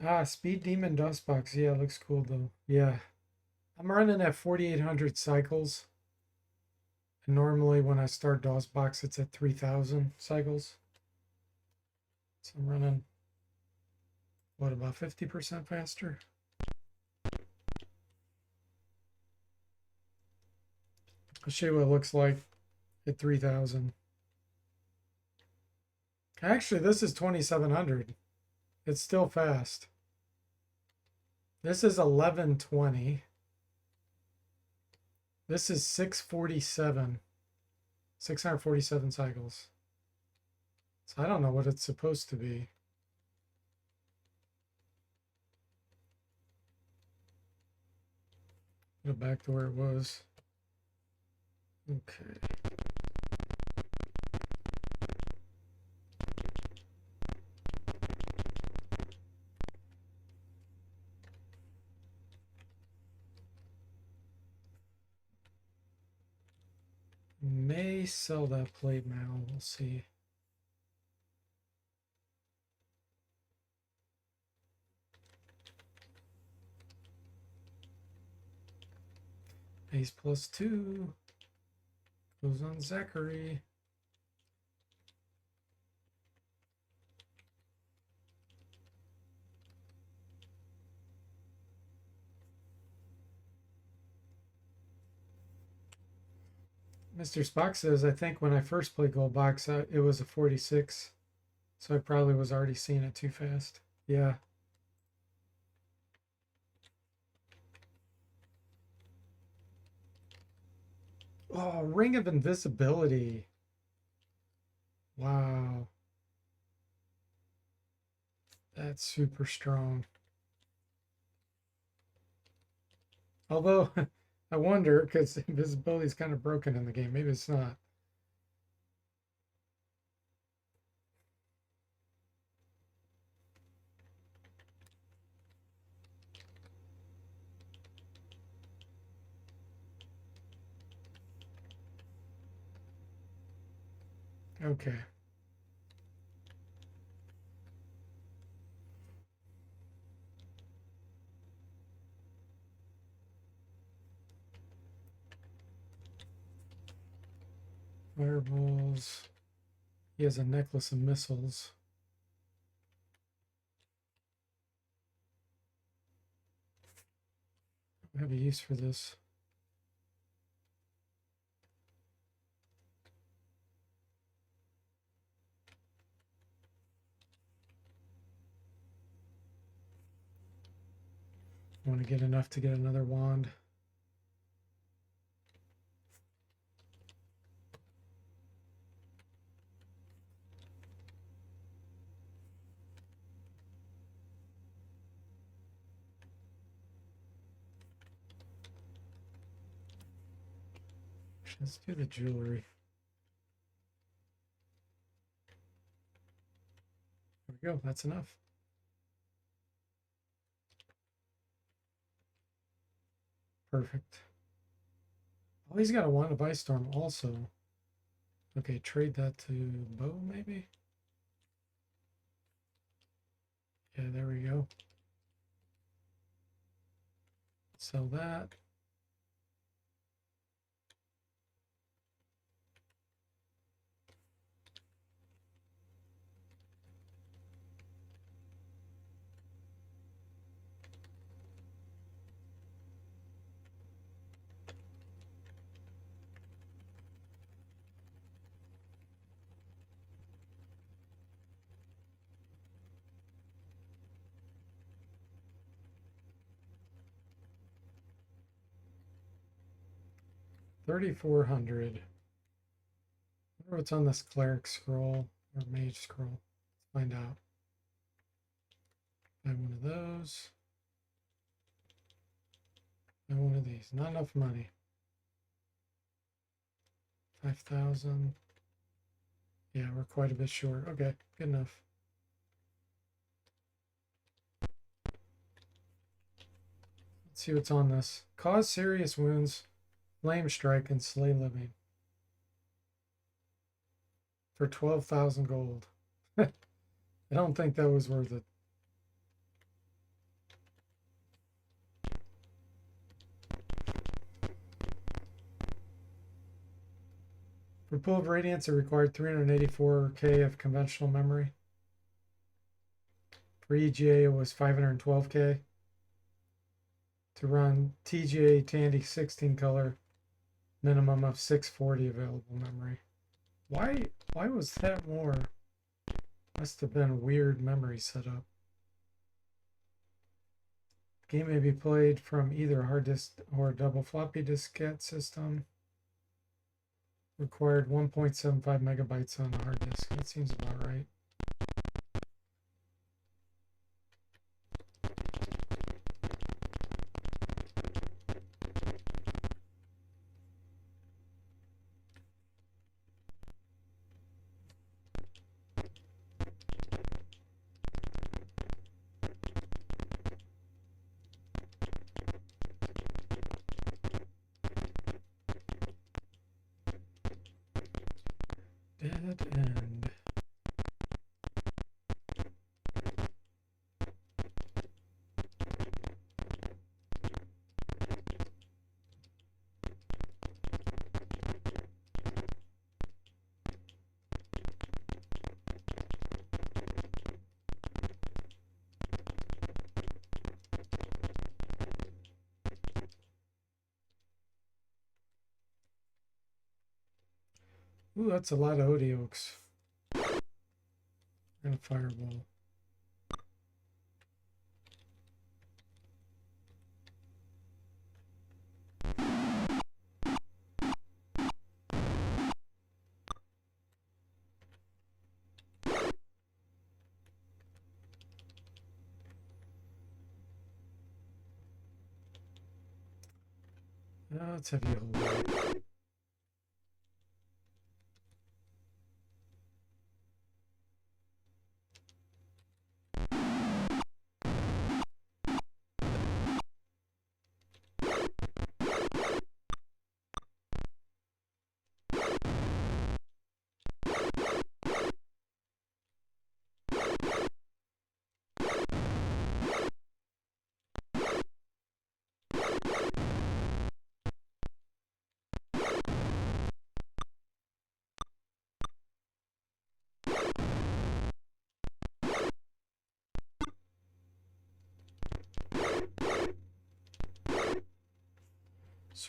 Ah, Speed Demon DOSBox. Yeah, looks cool though. Yeah. I'm running at 4,800 cycles. And normally when I start DOSBox, it's at 3,000 cycles. So I'm running, what, about 50% faster? I'll show you what it looks like at 3,000. Actually, this is 2,700. It's still fast. This is 1120. This is 647. 647 cycles. So I don't know what it's supposed to be. Go back to where it was. Okay. May sell that plate now. We'll see. Ace +2 goes on Zachary. Mr. Spock says, I think when I first played Gold Box, it was a 46. So I probably was already seeing it too fast. Yeah. Oh, Ring of Invisibility. Wow. That's super strong. Although, I wonder, because invisibility is kind of broken in the game. Maybe it's not. Okay. Fireballs. He has a necklace of missiles. I have a use for this. I want to get enough to get another wand. Let's do the jewelry. There we go. That's enough. Perfect. Oh, he's got a wand of ice storm also. Okay, trade that to bow maybe. Yeah, there we go. Sell that. $3,400. I wonder what's on this cleric scroll or mage scroll. Let's find out. Buy one of those. Buy one of these. Not enough money. 5,000. Yeah, we're quite a bit short. Okay, good enough. Let's see what's on this. Cause serious wounds, flame strike, and slay living. For 12,000 gold. I don't think that was worth it. For Pool of Radiance, it required 384k of conventional memory. For EGA, it was 512k. To run TGA Tandy 16 color, minimum of 640 available memory. Why was that more? Must have been a weird memory setup. Game may be played from either hard disk or double floppy diskette system. Required 1.75 megabytes on the hard disk. That seems about right. Dead end. Ooh, that's a lot of Odie Oaks. And a fireball. Let's have you hold it.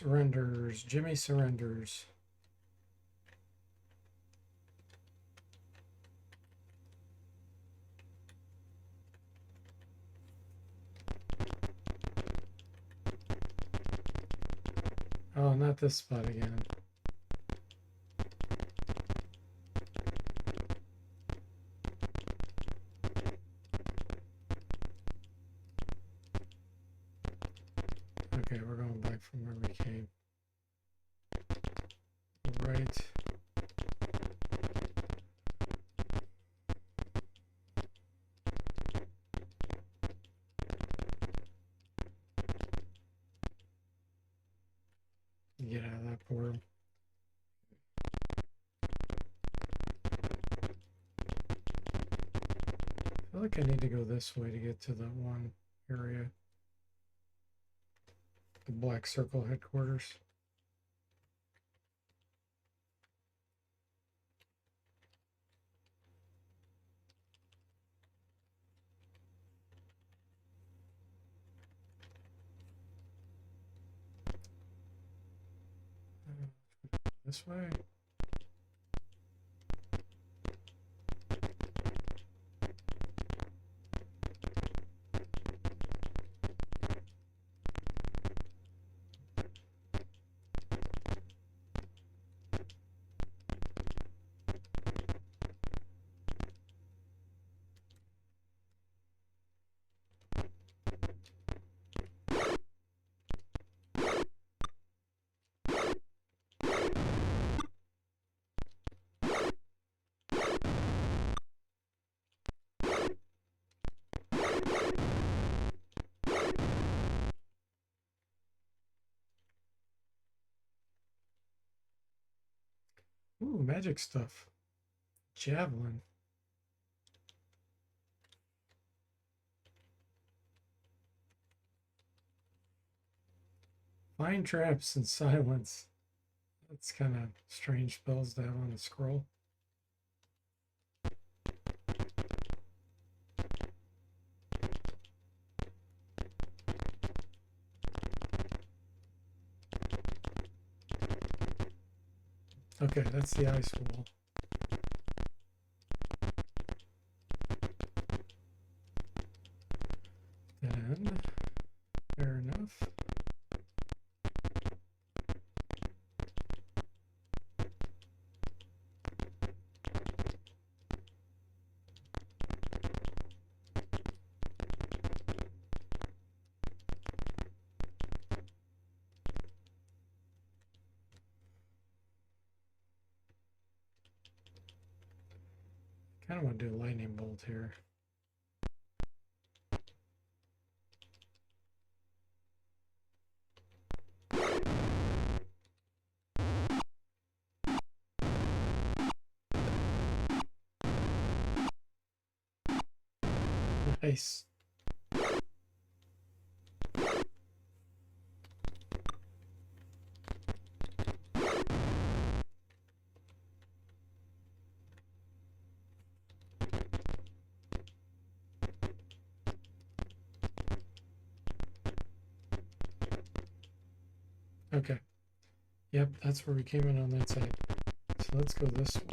Surrenders. Jimmy surrenders. Oh, not this spot again. Okay, we're going back from where we came. Right. Get out of that portal. I feel like I need to go this way to get to the one area. The Black Circle headquarters. This way. Ooh, magic stuff. Javelin. Find traps and silence. That's kind of strange spells to have on a scroll. Okay, that's the ice wall. And fair enough. Kind of want to do a lightning bolt here. Nice. Okay. Yep, that's where we came in on that side. So let's go this one.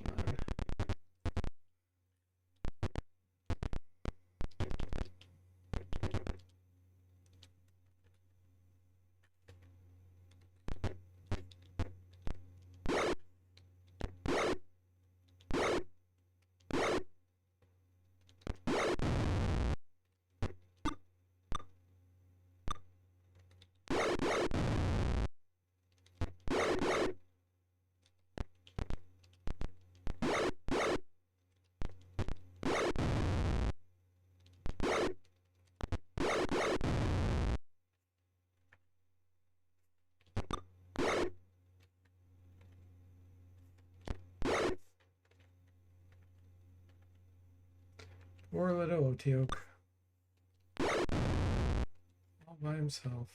Poor little Oteok. All by himself.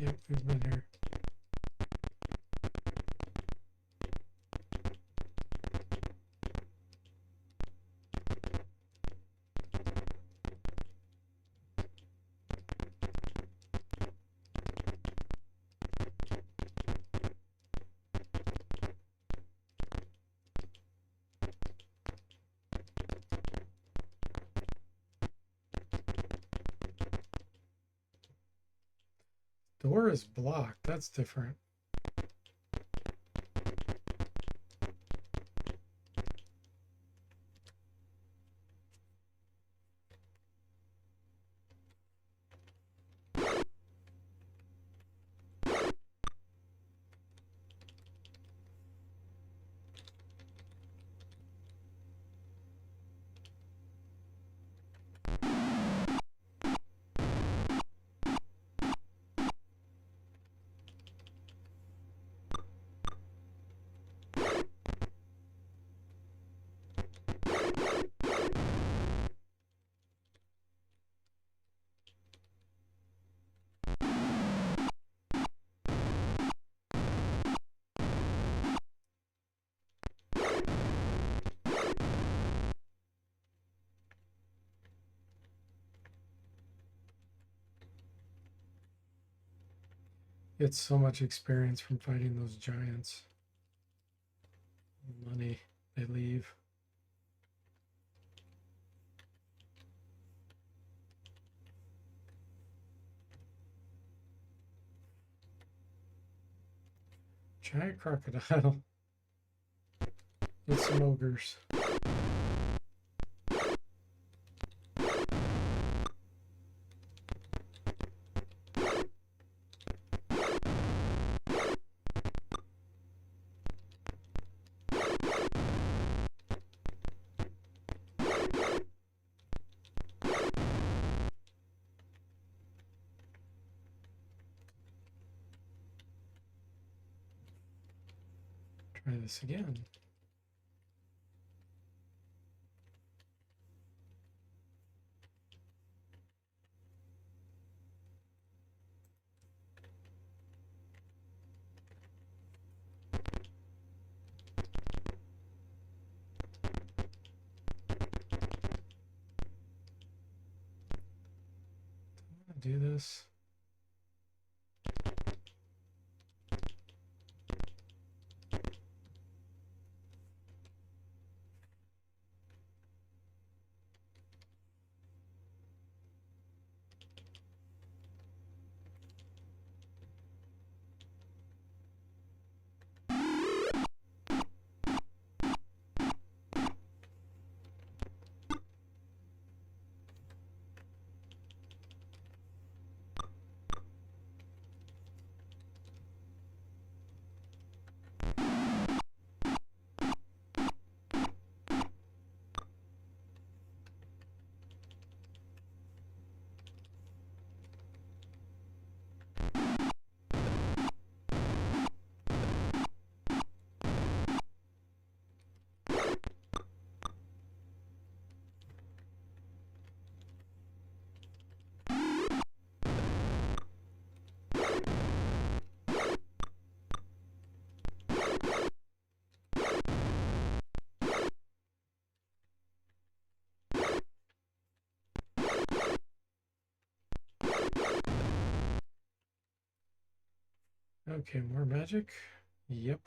Yep, we've been here. Door is blocked. That's different. Get so much experience from fighting those giants. Money they leave. Giant crocodile. With some ogres. Try this again. Do this. Okay, more magic. Yep.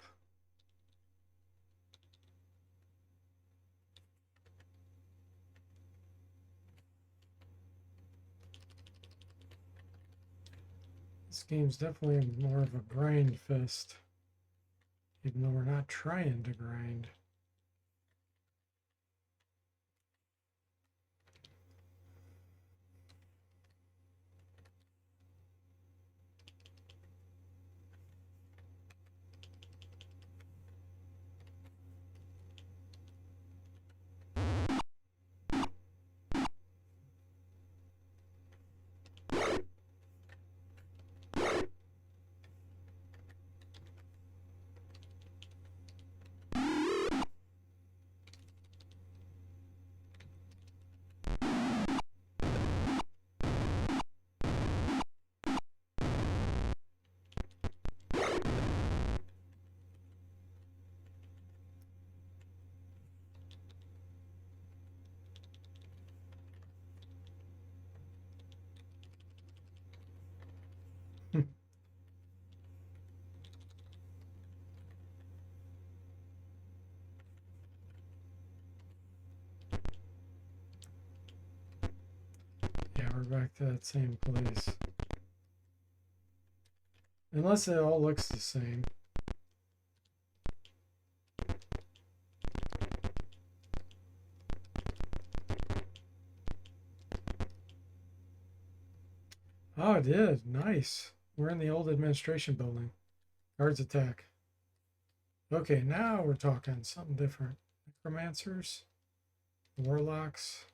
This game's definitely more of a grind fest, even though we're not trying to grind. we're back to that same place. Unless it all looks the same. Oh, it did. Nice. We're in the old administration building. Guards attack. Okay, now we're talking something different. Necromancers, warlocks.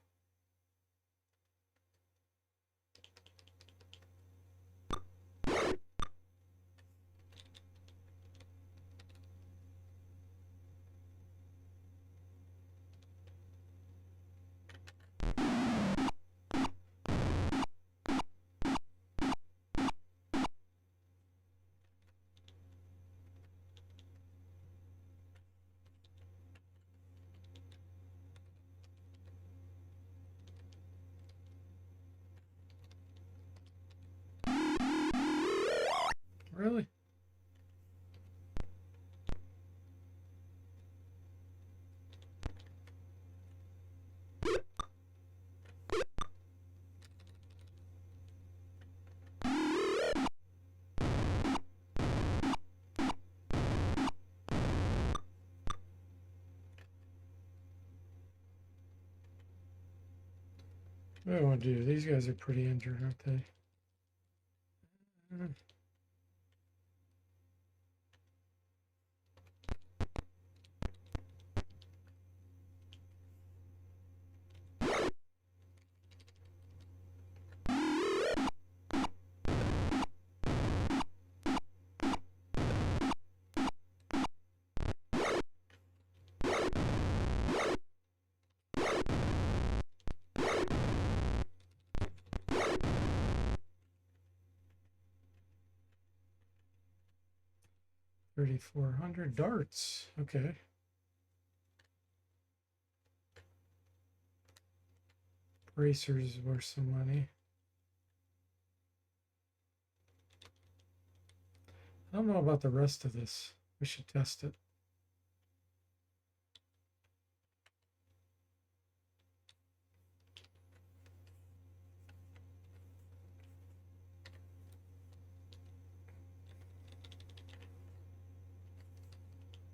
Really? What do I want to do? These guys are pretty injured, aren't they? 3,400 darts. Okay. Bracers worth some money. I don't know about the rest of this. We should test it.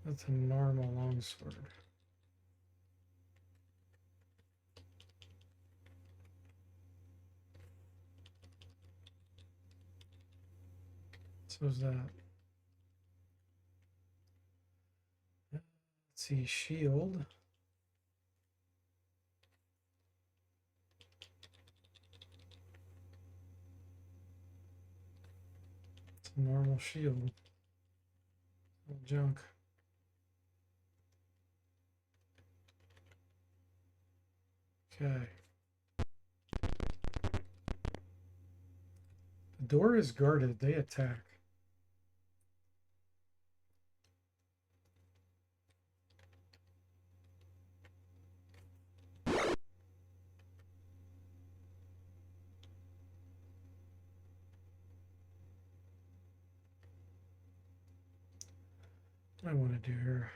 That's a normal longsword. So is that. Let's see, shield. It's a normal shield. Junk. Okay. The door is guarded. They attack. What I want to do here.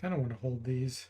Kind of want to hold these.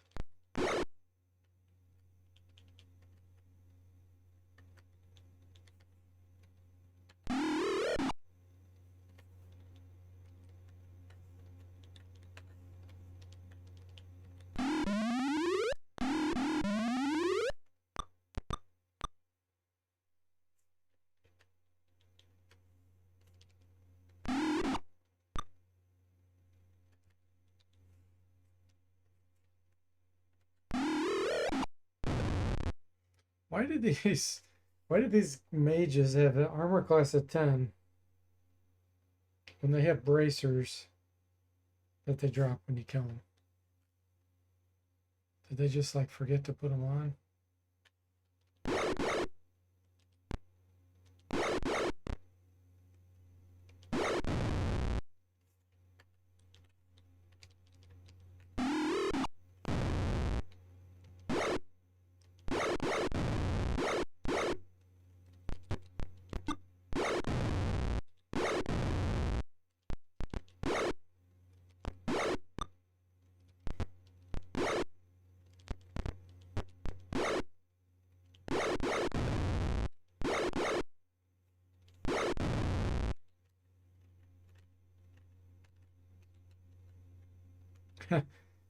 Why did these mages have an armor class of 10 when they have bracers that they drop when you kill them? Did they just like forget to put them on?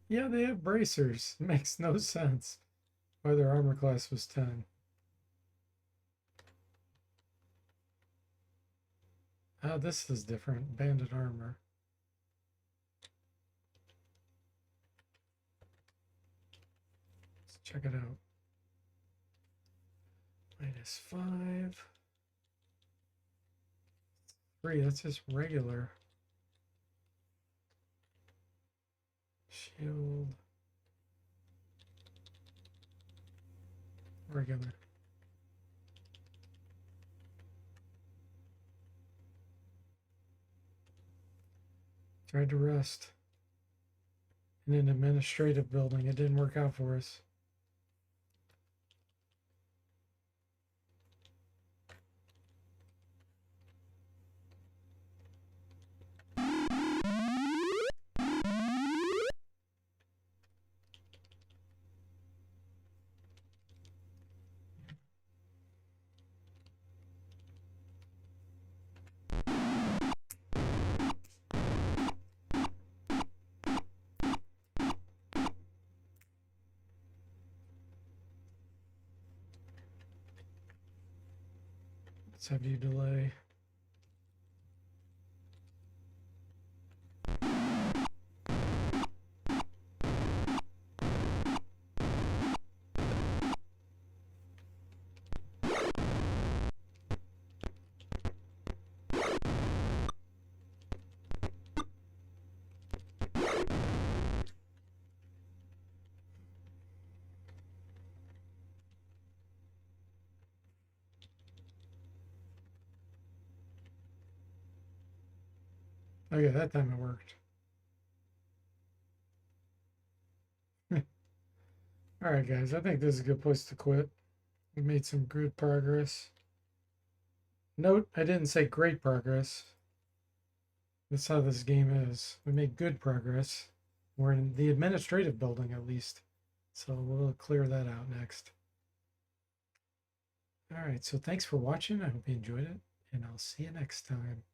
Yeah, they have bracers. Makes no sense why their armor class was 10. Oh, this is different. Banded armor. Let's check it out. -5. 3, that's just regular. Shield. Regular. Tried to rest in an administrative building. It didn't work out for us. Let's have you delay. Okay, that time it worked. All right, guys, I think this is a good place to quit. We made some good progress. Note, I didn't say great progress. That's how this game is. We made good progress. We're in the administrative building at least. So we'll clear that out next. All right, so thanks for watching. I hope you enjoyed it, and I'll see you next time.